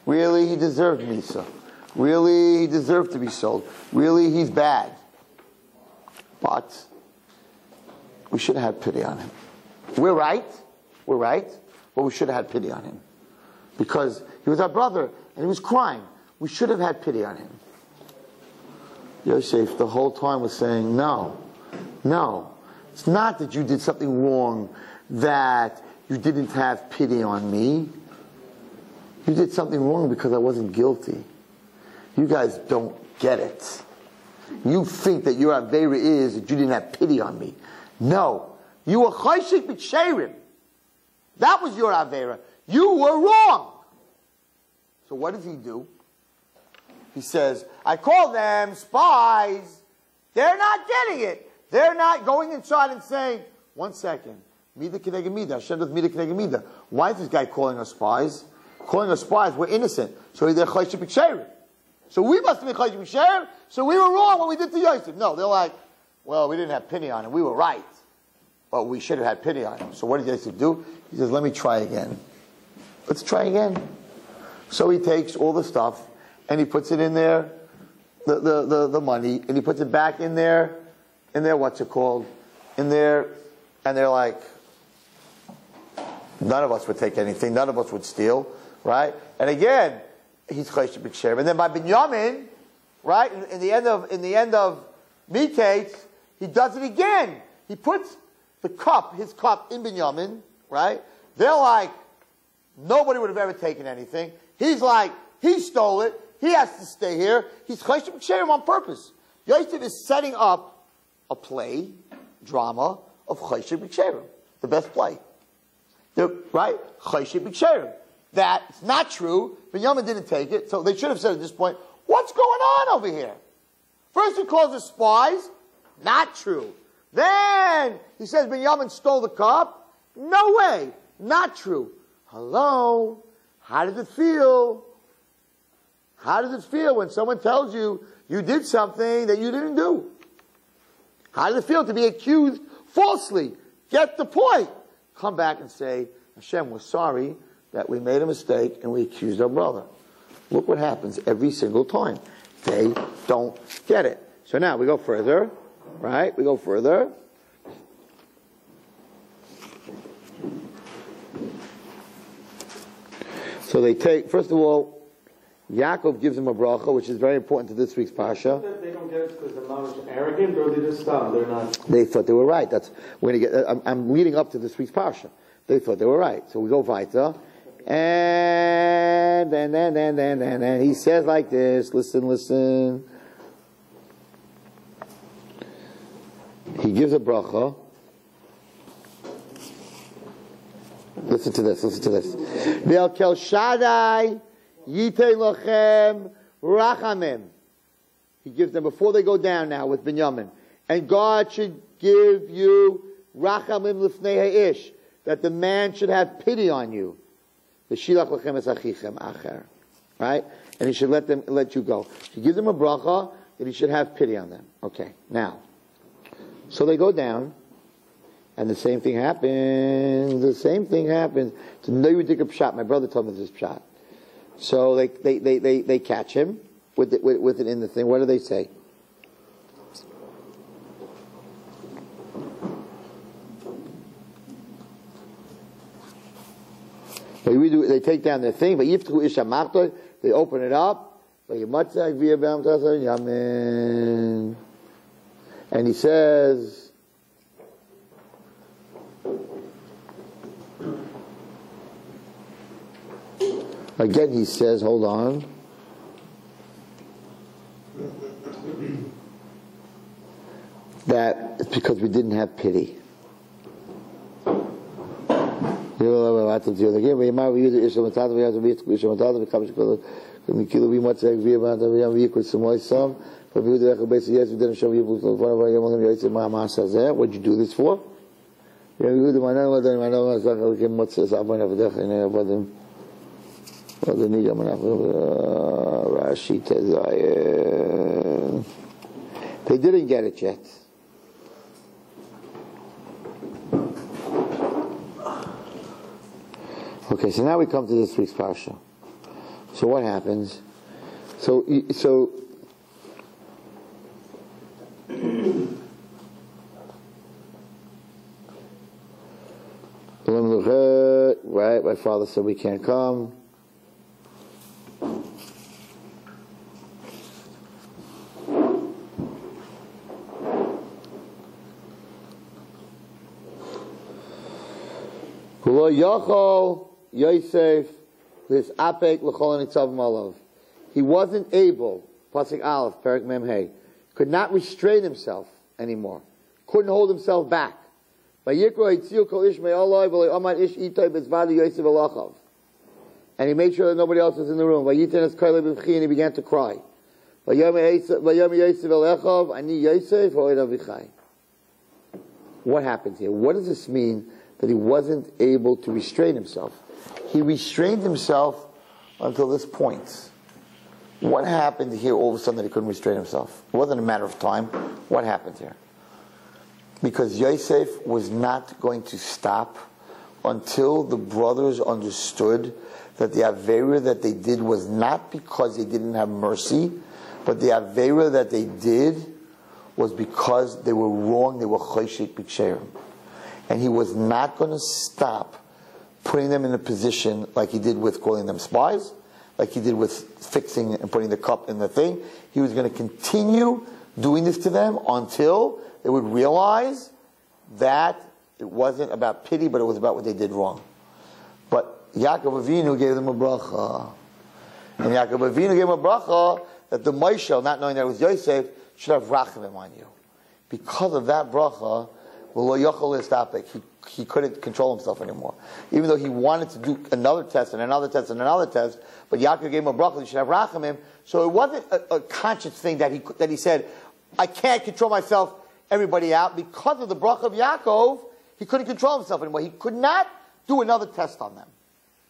Really, he deserved Misa. Really, he deserved to be sold. Really, he's bad. But we should have had pity on him. We're right, but we should have had pity on him. Because he was our brother, and he was crying. We should have had pity on him. Yosef the whole time was saying, no. It's not that you did something wrong, that you didn't have pity on me. You did something wrong because I wasn't guilty. You guys don't get it. You think that your Aveira is that you didn't have pity on me. No. You were Chayshik B'Tsherim. That was your Aveira. You were wrong. So what does he do? He says, I call them spies. They're not getting it. They're not going inside and saying, 1 second, Mida Kedeged Mida, Hashem does Mida Kedeged Mida. Why is this guy calling us spies? Calling us spies, we're innocent. So they're Chayshik B'Tsherim. So we must have been Chayshik B'Tsherim, so we were wrong when we did to Yosef. No, they're like, well, we didn't have pity on him. We were right. But we should have had pity on him. So what did Yosef do? He says, let me try again. Let's try again. So he takes all the stuff, and he puts it in there, the money, and he puts it back in there, what's it called? In there, and they're like, none of us would take anything, none of us would steal, right? And again, he's Chayshik B'Tsherim. And then by Binyamin, right, in the end of Miketz, he does it again. He puts his cup in Binyamin, right? They're like, nobody would have ever taken anything. He's like, he stole it. He has to stay here. He's Chayshik B'Tsherim on purpose. Yosef is setting up a drama of Chayshik B'Tsherim, the best play. Right? Chayshik B'Tsherim. That's not true. Binyamin didn't take it, so they should have said at this point, what's going on over here? First he calls us spies. Not true. Then he says Binyamin stole the cup. No way. Not true. Hello? How does it feel? How does it feel when someone tells you you did something that you didn't do? How does it feel to be accused falsely? Get the point. Come back and say, Hashem, we're sorry that we made a mistake and we accused our brother. Look what happens every single time. They don't get it. So now we go further, right? We go further. So they take, first of all, Yaakov gives him a bracha, which is very important to this week's Pasha. They don't get it because they're not arrogant, or they just stop. They're not. They thought they were right. We're going to get. I'm leading up to this week's Pasha. They thought they were right. So we go weiter, and then he says like this. Listen. He gives a bracha. Listen to this. Ve'al Shaddai Yitei lochem rachamim. He gives them before they go down now with Binyamin. And God should give you rachamim lifnei ha'ish, that the man should have pity on you. V'shilach lochem es achichem acher. Right? And he should let you go. He gives them a bracha that he should have pity on them. Okay. Now, so they go down, and the same thing happens. To know you dig a pshat. My brother told me this pshat. So they catch him with it in the thing. What do they say? They take down their thing. They open it up. And he says, again he says, hold on. That it's because we didn't have pity. What'd you do this for? They didn't get it yet. Okay, so now we come to this week's parsha. So what happens? So right, my father said we can't come. Yosef, he wasn't able, Pasuk Aleph, Perak Mem Hey, could not restrain himself anymore, couldn't hold himself back. And he made sure that nobody else was in the room. And he began to cry. What happened here? What does this mean that he wasn't able to restrain himself? He restrained himself until this point. What happened here all of a sudden that he couldn't restrain himself? It wasn't a matter of time. What happened here? Because Yosef was not going to stop until the brothers understood that the Avera that they did was not because they didn't have mercy, but the Avera that they did was because they were wrong, they were choshek b'ksherim. And he was not going to stop putting them in a position like he did with calling them spies, like he did with fixing and putting the cup in the thing. He was going to continue doing this to them until they would realize that it wasn't about pity, but it was about what they did wrong. But Yaakov Avinu gave them a bracha. And Yaakov Avinu gave them a bracha that the Moshe, not knowing that it was Yosef, should have rachamim on you. Because of that bracha, he couldn't control himself anymore. Even though he wanted to do another test and another test and another test, but Yaakov gave him a bracha, he should have rachamim. So it wasn't a conscious thing that he said, I can't control myself, everybody out. Because of the bracha of Yaakov, he couldn't control himself anymore. He could not do another test on them.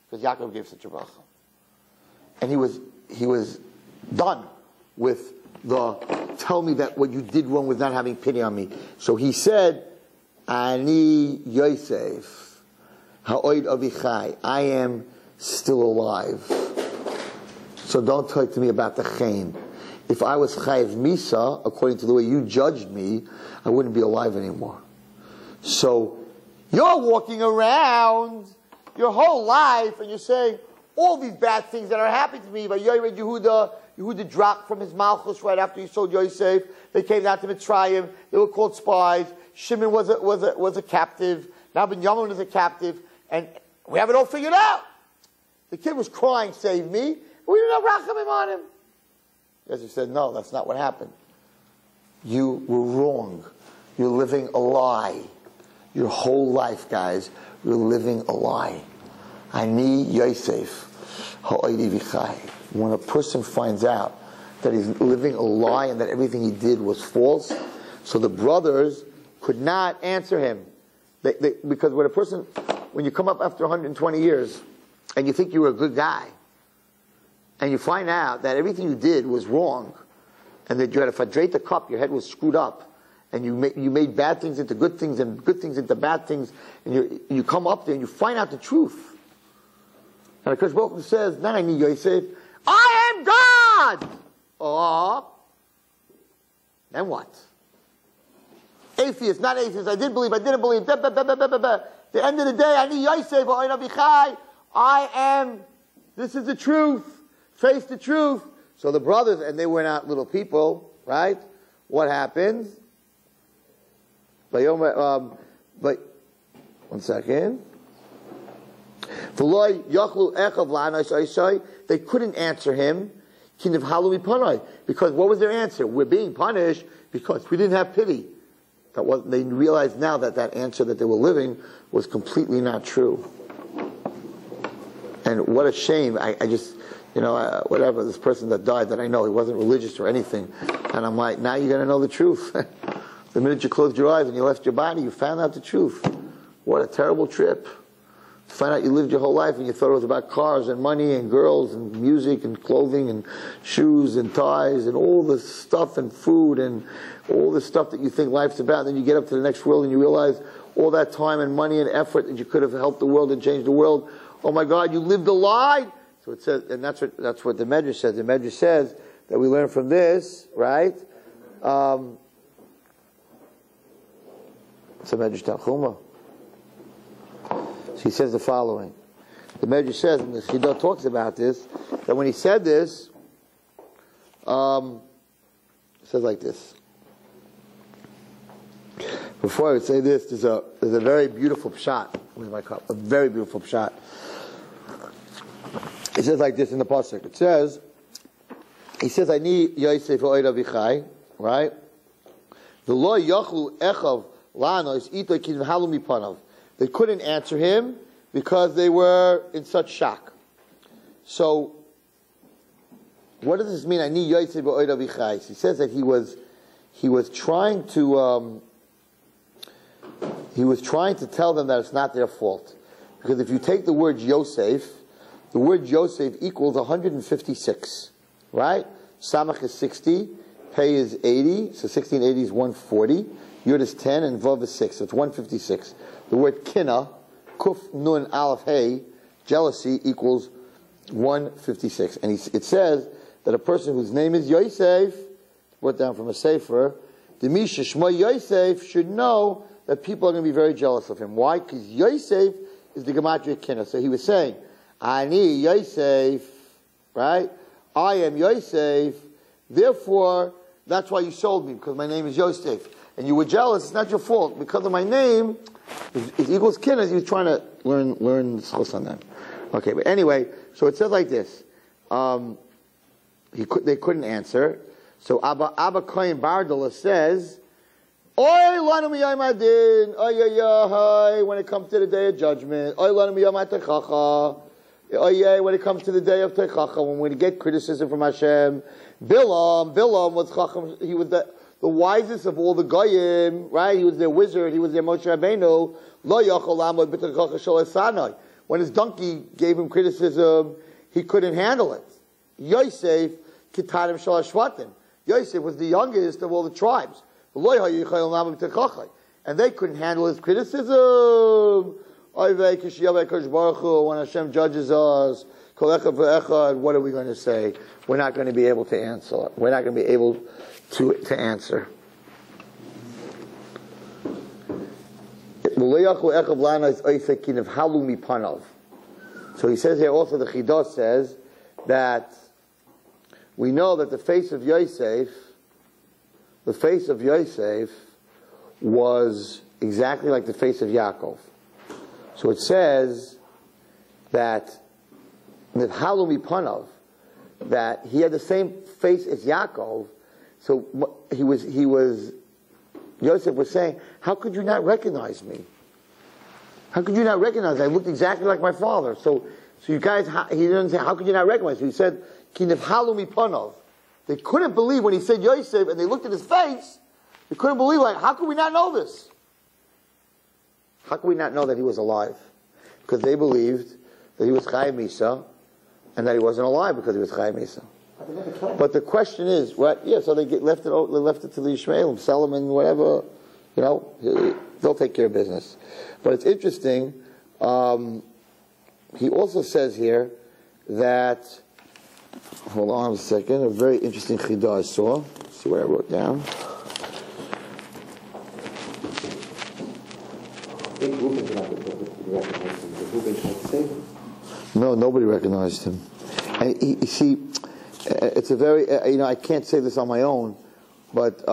Because Yaakov gave such a bracha. And he was done with the, tell me that what you did wrong was not having pity on me. So he said, Ani Yosef, ha'oid avichai, I am still alive. So don't talk to me about the chayin. If I was chayiv misa, according to the way you judged me, I wouldn't be alive anymore. So you're walking around your whole life and you're saying all these bad things that are happening to me. But Yehuda dropped from his malchus right after he sold Yosef. They came down to Mitzrayim. They were called spies. Shimon was a captive. Now Binyamin was a captive, and we have it all figured out. The kid was crying, "Save me!" We didn't have rachamim on him. Yosef said, "No, that's not what happened. You were wrong. You're living a lie. Your whole life, guys, you're living a lie. Ani Yosef ha'oidi v'chai." When a person finds out that he's living a lie and that everything he did was false, so the brothers could not answer him. Because when you come up after 120 years and you think you were a good guy, and you find out that everything you did was wrong, and that you had a fadrata cup, your head was screwed up, and you made bad things into good things and good things into bad things, and you come up there and you find out the truth. And Hakadosh Baruch Hu says, "Nani Yosef, I am God." Oh, then what? Atheist, not atheist. I did believe. I didn't believe. The end of the day, I need Yosef. I am. This is the truth. Face the truth. So the brothers, and they were not little people, right? What happens? But 1 second. They couldn't answer him. Because what was their answer? We're being punished because we didn't have pity. They realized now that answer that they were living was completely not true. And what a shame. whatever, this person that died that I know, he wasn't religious or anything. And I'm like, now you're going to know the truth. The minute you closed your eyes and you left your body, you found out the truth. What a terrible trip. To find out you lived your whole life and you thought it was about cars and money and girls and music and clothing and shoes and ties and all this stuff and food and all the stuff that you think life's about. And then you get up to the next world and you realize all that time and money and effort that you could have helped the world and changed the world. Oh my God, you lived a lie. So it says, and that's what the Medrash says. The Medrash says that we learn from this, right? It's a Medrash Tanchuma. So he says the following. The Medrash says, and the Chida talks about this, that when he said this, it says like this. Before I would say this, there's a very beautiful pshat. Where's my cup? A very beautiful pshat. It says like this in the pasuk. It says, he says, "I need Yosef HaTzaddik, right? The lo yachlu echav lanos ito kidem halumi panav." They couldn't answer him because they were in such shock. So, what does this mean? I need Yosef HaTzaddik. He says that he was trying to tell them that it's not their fault, because if you take the word Yosef, the word Yosef equals 156, right? Samach is 60, Pei is 80, so 16 80 is 140, Yud is 10, and Vav is 6, so it's 156. The word Kina, Kuf Nun Aleph Hey, jealousy, equals 156. And it says that a person whose name is Yosef, brought down from a sefer, Demisha Shema Yosef, should know that people are going to be very jealous of him. Why? Because Yosef is the Gematria Kina. So he was saying, Ani Yosef, right? I am Yosef, therefore, that's why you sold me, because my name is Yosef. And you were jealous, it's not your fault. Because of my name, it equals Kina. He was trying to learn schos on that. Okay, but anyway, so it says like this. They couldn't answer. So Abba Kohen Bardala says, Oy lanu miyom adin, oy when it comes to the day of judgment, oy lanu miyom techacha, oy when it comes to the day of techacha, when we get criticism from Hashem. Bilam was chacham. He was the wisest of all the goyim, right? He was their wizard. He was their Moshe Rabbeinu. Lo yachol lamod b'techacha shel esanai. When his donkey gave him criticism, he couldn't handle it. Yosef kitanim shel hashvatim. Yosef was the youngest of all the tribes. And they couldn't handle his criticism. When Hashem judges us, what are we going to say? We're not going to be able to answer. We're not going to be able to answer. So he says here also, the Chidah says that we know that the face of Yosef was exactly like the face of Yaakov. So it says that that he had the same face as Yaakov. So Yosef was saying, how could you not recognize me? How could you not recognize me? I looked exactly like my father. So you guys, he didn't say, how could you not recognize me? He said, Kinev halumi panov. They couldn't believe when he said Yosef, and they looked at his face. They couldn't believe, like, how could we not know this? How could we not know that he was alive? Because they believed that he was Chai Misa, and that he wasn't alive because he was Chai Misa. But the question is, right? Yeah, so they left it to the Ishmaelim, sell them and whatever. They'll take care of business. But it's interesting. He also says here that. Hold on a second. A very interesting chidah I saw. Let's see what I wrote down. No, nobody recognized him. And you see, it's a very, I can't say this on my own, but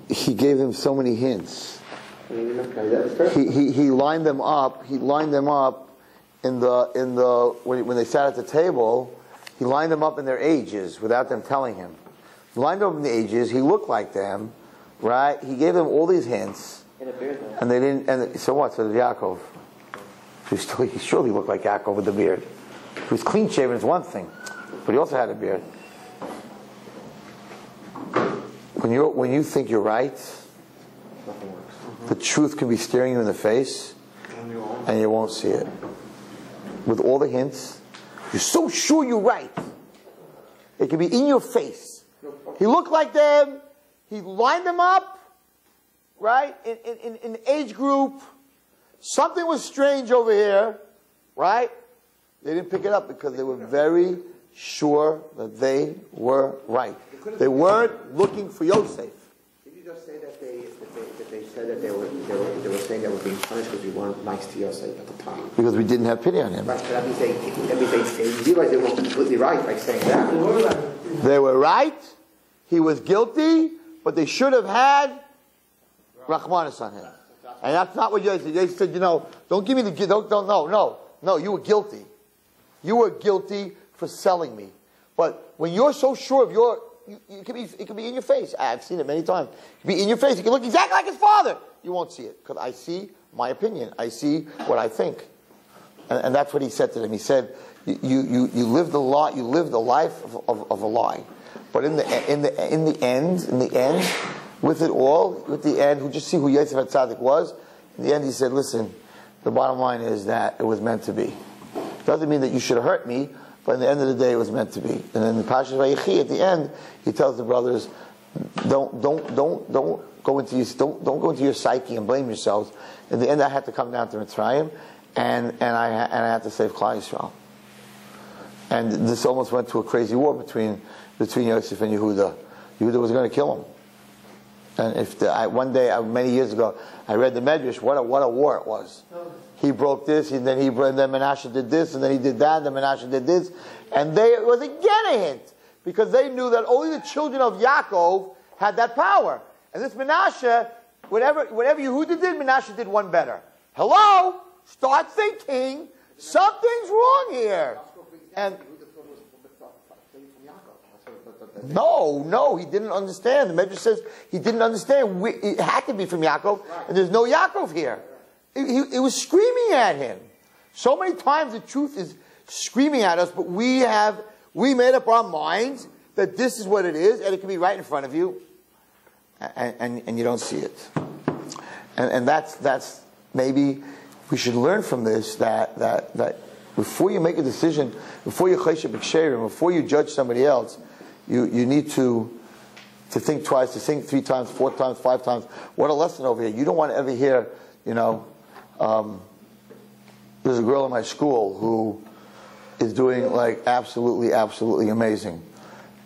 he gave him so many hints. He lined them up. He lined them up in the when they sat at the table. He lined them up in their ages without them telling him. He lined them up in the ages. He looked like them, right? He gave them all these hints, and they didn't. And so what? So did Yaakov. He surely looked like Yaakov with the beard. If he was clean shaven, it's one thing, but he also had a beard. When you think you're right, Nothing works. the truth can be staring you in the face, and you won't see it. With all the hints, you're so sure you're right. It can be in your face. He looked like them. He lined them up, right? In age group. Something was strange over here, right? They didn't pick it up because they were very sure that they were right. They weren't looking for Yosef. Did you just say that they said that they were saying they were being punished because we weren't nice to Yosef at the time? Because we didn't have pity on him. Right, but that means they realized they were completely right by saying that. They were right. He was guilty, but they should have had Rachmanis on him. And that's not what Yosef said. They said, don't give me the no, you were guilty. You were guilty for selling me. But when you're so sure of it could be in your face. I've seen it many times. It could be in your face. It could look exactly like his father. You won't see it because I see my opinion. I see what I think. And that's what he said to them. He said, you lived a lie. You lived a life of a lie. But in the end, with the end, who just see who Yosef HaTzaddik was. In the end, he said, listen, the bottom line is that it was meant to be. Doesn't mean that you should have hurt me, but at the end of the day, it was meant to be. And then the Parashat Vayigash, at the end, he tells the brothers, don't go into your psyche and blame yourselves. In the end, I had to come down to Mitzrayim, and I had to save Klal Yisrael. And this almost went to a crazy war between Yosef and Yehuda. Yehuda was going to kill him. And one day, many years ago, I read the Medrash. What a war it was! He broke this, and then Menashe did this, and then he did that, and then Menashe did this, and it was again a hint because they knew that only the children of Yaakov had that power. And this Menashe, whatever Yehuda did, Menashe did one better. Hello, start thinking something's wrong here. And no, he didn't understand. The Medrash says he didn't understand. It had to be from Yaakov, and there's no Yaakov here. It was screaming at him. So many times the truth is screaming at us, but we made up our minds that this is what it is, and it can be right in front of you, and you don't see it. And that's maybe we should learn from this that before you make a decision, before you chesed b'ksherim, before you judge somebody else, you need to think twice, to think 3 times, 4 times, 5 times. What a lesson over here. You don't want to ever hear, there's a girl in my school who is doing like absolutely amazing.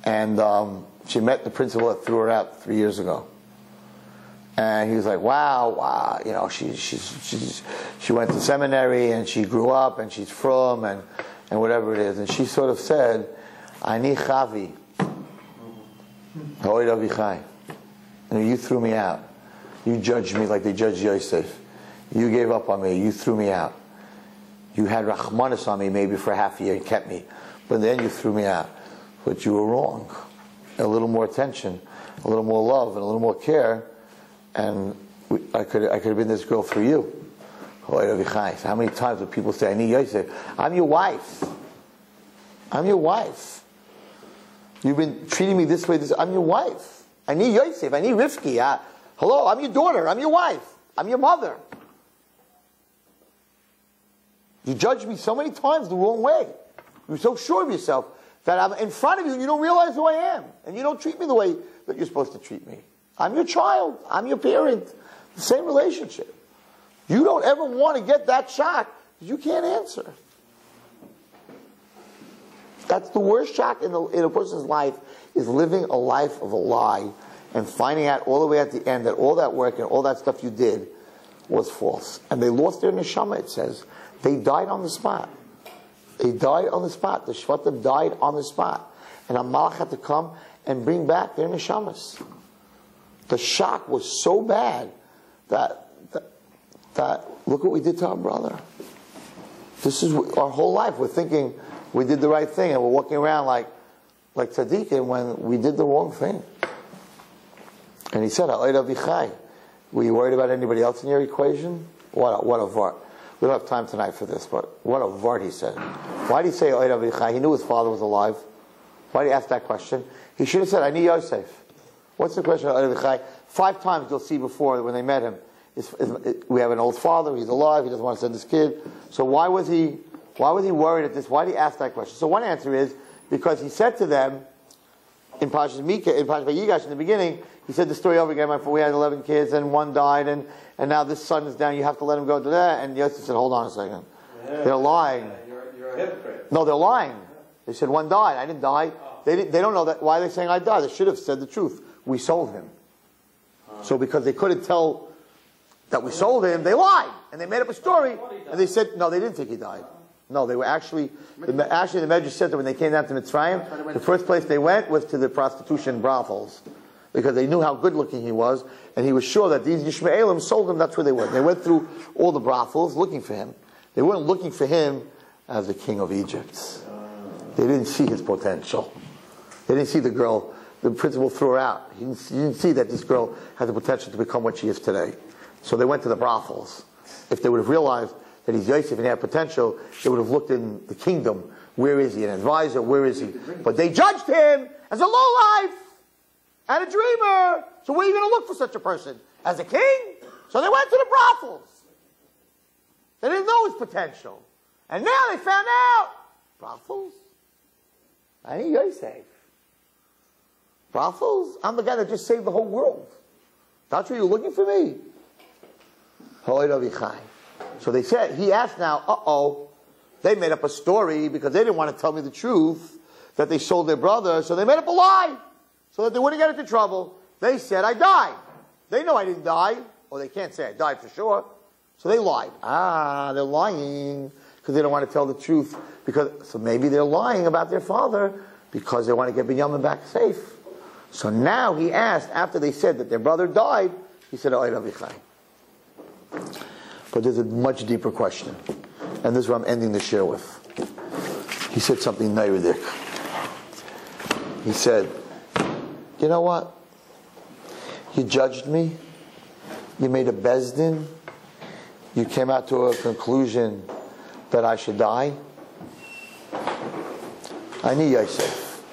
And she met the principal that threw her out 3 years ago. And he was like, wow, she went to seminary and she grew up and she's from and whatever it is. And she sort of said, Ani chavi, ha'oid avichai. You threw me out. You judged me like they judged Yosef. You gave up on me. You threw me out. You had Rachmanis on me maybe for half a year and kept me. But then you threw me out. But you were wrong. A little more attention, a little more love, and a little more care. And I could have been this girl for you. So how many times would people say, I need Yosef? I'm your wife. I'm your wife. You've been treating me this way. I'm your wife. I need Yosef. I need Rivki. Hello, I'm your daughter. I'm your wife. I'm your mother. You judged me so many times the wrong way. You're so sure of yourself that I'm in front of you and you don't realize who I am. And you don't treat me the way that you're supposed to treat me. I'm your child. I'm your parent. The same relationship. You don't ever want to get that shock because you can't answer. That's the worst shock in a person's life, is living a life of a lie and finding out all the way at the end that all that work and all that stuff you did was false. And they lost their neshama, it says. They died on the spot. They died on the spot. The Shvatim died on the spot. And a malach had to come and bring back their neshamas. The shock was so bad that look what we did to our brother. This is our whole life. We're thinking we did the right thing, and we're walking around like tzaddikim when we did the wrong thing. And he said, were you worried about anybody else in your equation? What a var. We don't have time tonight for this, but what a word he said. Why did he say Oid Avichai? He knew his father was alive. Why did he ask that question? He should have said, I need Yosef. What's the question of Oid Avichai? 5 times you'll see before when they met him. We have an old father, he's alive, he doesn't want to send his kid. So why was he worried at this? Why did he ask that question? So one answer is, because he said to them, in Parashat Vayigash in the beginning, he said the story over again, we had 11 kids and 1 died, and now this son is down, you have to let him go to that. And Yosef said, hold on a second. Yeah. They're lying. You're a hypocrite. No, they're lying. They said 1 died. I didn't die. They don't know that. Why are they saying I died? They should have said the truth. We sold him. So because they couldn't tell that we sold him, they lied. And they made up a story. And they said, no, they didn't think he died. No, they were actually the Medrash said that when they came down to Mitzrayim, the first place they went was to the prostitution brothels. Because they knew how good looking he was, and he was sure that these Yishmaelim sold him, that's where they went. They went through all the brothels looking for him. They weren't looking for him as the king of Egypt. They didn't see his potential. They didn't see the girl, the principal threw her out. He didn't see that this girl had the potential to become what she is today. So they went to the brothels. If they would have realized that he's Yosef and he had potential, they would have looked in the kingdom. Where is he? An advisor? Where is he? But they judged him as a lowlife and a dreamer. So where are you going to look for such a person? As a king? So they went to the brothels. They didn't know his potential. And now they found out. Brothels? I need Yosef. Brothels? I'm the guy that just saved the whole world. That's where you're looking for me. So they said, he asked now, they made up a story because they didn't want to tell me the truth that they sold their brother, so they made up a lie so that they wouldn't get into trouble. They said, I died. They know I didn't die, or they can't say I died for sure, so they lied. They're lying because they don't want to tell the truth. So maybe they're lying about their father because they want to get Binyamin back safe. So now he asked, after they said that their brother died, he said, but there's a much deeper question. And this is what I'm ending the share with. He said something neidic. He said, you know what? You judged me. You made a bezdin. You came out to a conclusion that I should die. I need Yosef.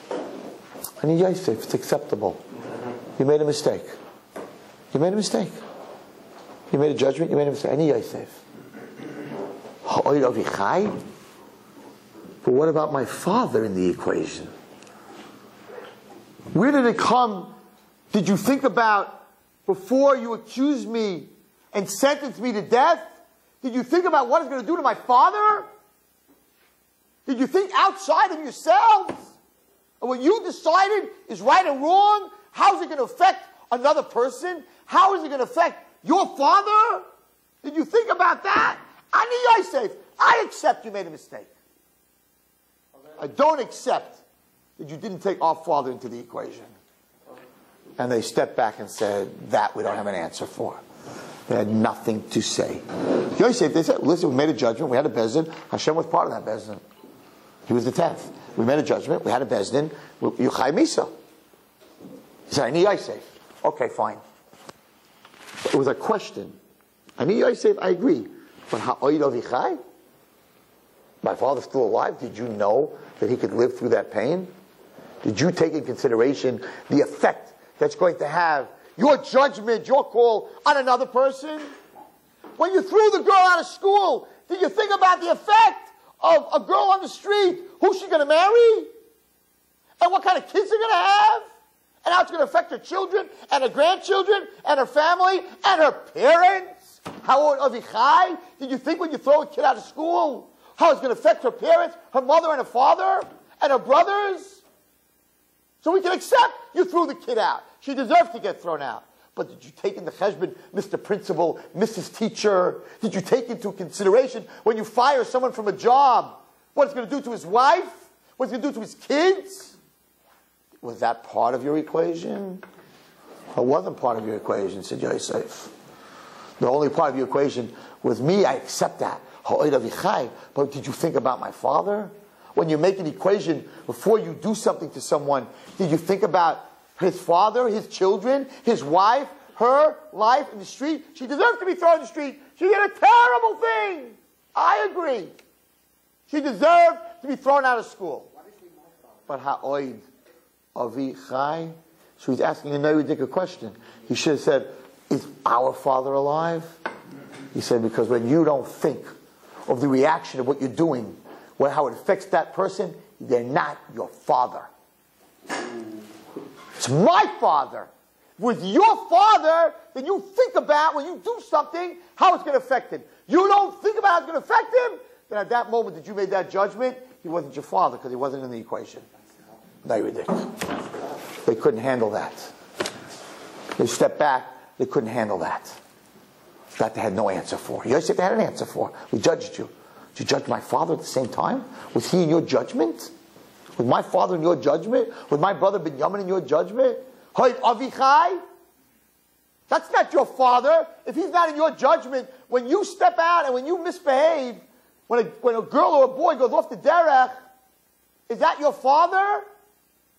I need Yosef. It's acceptable. You made a mistake. You made a mistake. You made a judgment, you made a mistake. I need Yosef. But what about my father in the equation? Where did it come? Did you think about, before you accused me and sentenced me to death, did you think about what it's going to do to my father? Did you think outside of yourselves? And what you decided is right and wrong? How is it going to affect another person? How is it going to affect your father? Did you think about that? I need Yosef. I accept you made a mistake. I don't accept that you didn't take our father into the equation. And they stepped back and said, that we don't have an answer for. They had nothing to say. Yosef, they said, listen, we made a judgment. We had a bezdin. Hashem was part of that bezdin. He was the 10th. We made a judgment. We had a bezdin. Yuchai Misa. He said, I need Yosef. Okay, fine. It was a question. I need Yosef, I agree. But ha'oid avichai? My father's still alive. Did you know that he could live through that pain? Did you take in consideration the effect that's going to have your judgment, your call on another person? When you threw the girl out of school, did you think about the effect of a girl on the street? Who's she going to marry? And what kind of kids they're going to have? And how it's going to affect her children and her grandchildren and her family and her parents? How avichai? Did you think when you throw a kid out of school how it's going to affect her parents, her mother and her father, and her brothers? So we can accept you threw the kid out. She deserved to get thrown out. But did you take into cheshbon, Mr. Principal, Mrs. Teacher? Did you take into consideration when you fire someone from a job, what it's going to do to his wife? What it's going to do to his kids? Was that part of your equation? It wasn't part of your equation, said Yosef. The only part of your equation was me. I accept that. But did you think about my father? When you make an equation, before you do something to someone, did you think about his father, his children, his wife, her life in the street? She deserved to be thrown in the street. She did a terrible thing. I agree. She deserved to be thrown out of school. But ha'oid avi chai? So he's asking a very ridiculous question. He should have said, is our father alive? He said, because when you don't think of the reaction of what you're doing, how it affects that person, they're not your father. It's my father. With your father, then you think about when you do something, how it's going to affect him. You don't think about how it's going to affect him, then at that moment that you made that judgment, he wasn't your father because he wasn't in the equation. Very ridiculous. They couldn't handle that. They stepped back, they couldn't handle that. That they had no answer for. Yosef had an answer for. We judged you. Did you judge my father at the same time? Was he in your judgment? Was my father in your judgment? Was my brother Binyamin in your judgment? Hoy Avichai? That's not your father. If he's not in your judgment, when you step out and when you misbehave, when a girl or a boy goes off the derech, is that your father?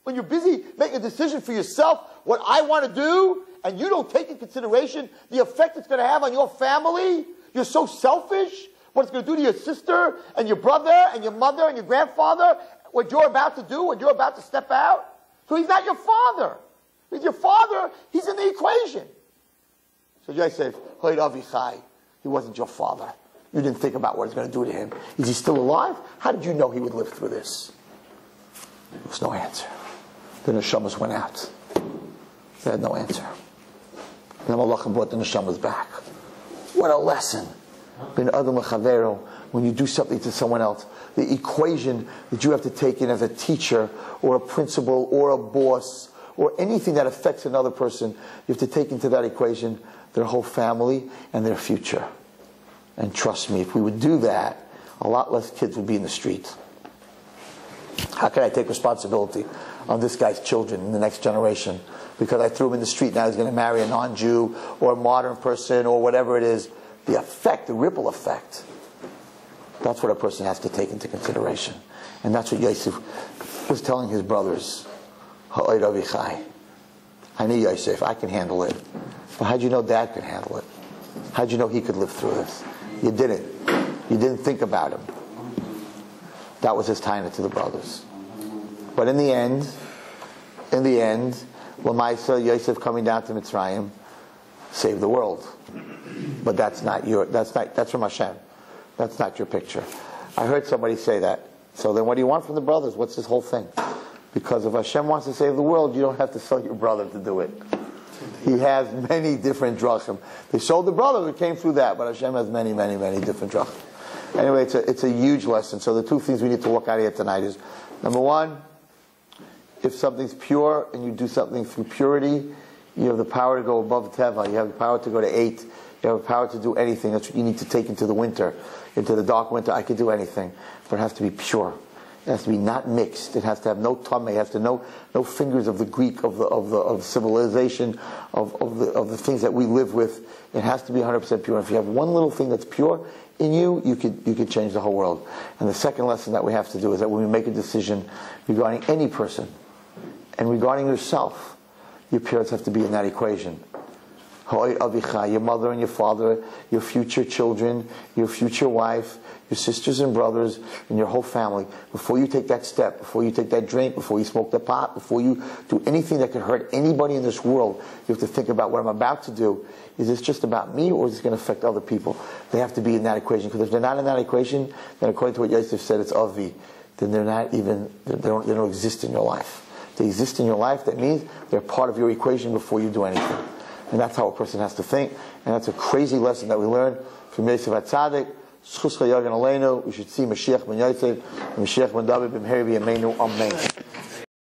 When you're busy making a decision for yourself, what I want to do, and you don't take into consideration the effect it's going to have on your family, you're so selfish, what it's going to do to your sister and your brother and your mother and your grandfather, what you're about to do, when you're about to step out. So he's not your father. He's your father, he's in the equation. So Yosef, Hoyd Avichai, he wasn't your father. You didn't think about what it's going to do to him. Is he still alive? How did you know he would live through this? There was no answer. The neshamas went out. They had no answer. And the malachim brought the neshamas back. What a lesson. Ben Adam Lechavero, when you do something to someone else, the equation that you have to take in as a teacher or a principal or a boss or anything that affects another person, you have to take into that equation their whole family and their future. And trust me, if we would do that, a lot less kids would be in the street. How can I take responsibility on this guy's children in the next generation? Because I threw him in the street, now he's going to marry a non-Jew or a modern person or whatever it is. The effect, the ripple effect, that's what a person has to take into consideration. And that's what Yosef was telling his brothers. Ha'oid Avichai. I knew Yosef, I can handle it. But how'd you know Dad could handle it? How'd you know he could live through this? You didn't. You didn't think about him. That was his taina to the brothers. But in the end, Lamaisa, Yosef coming down to Mitzrayim, saved the world. But that's from Hashem. That's not your picture. I heard somebody say that. So then what do you want from the brothers? What's this whole thing? Because if Hashem wants to save the world, you don't have to sell your brother to do it. He has many different drachim. They sold the brother, it came through that, but Hashem has many, many, many different drachim. Anyway, it's a huge lesson. So the two things we need to walk out of here tonight is, number one, if something's pure and you do something through purity, you have the power to go above Teva. You have the power to go to 8. You have the power to do anything. That's what you need to take into the winter, into the dark winter. I could do anything, but it has to be pure. It has to be not mixed. It has to have no tummy. It has to no fingers of the Greek, of civilization, of the things that we live with. It has to be 100% pure. If you have one little thing that's pure in you, you could change the whole world. And the second lesson that we have to do is that when we make a decision regarding any person and regarding yourself, your parents have to be in that equation. Your mother and your father, your future children, your future wife, your sisters and brothers, and your whole family. Before you take that step, before you take that drink, before you smoke the pot, before you do anything that could hurt anybody in this world, you have to think about what I'm about to do. Is this just about me, or is this going to affect other people? They have to be in that equation, because if they're not in that equation, then according to what Yosef said, it's Avi. Then they don't exist in your life. They exist in your life, that means they're part of your equation before you do anything. And that's how a person has to think. And that's a crazy lesson that we learned from Yosef HaTzaddik. We should see Mashiach ben Yosef, Mashiach ben David, ben Heri, Amen.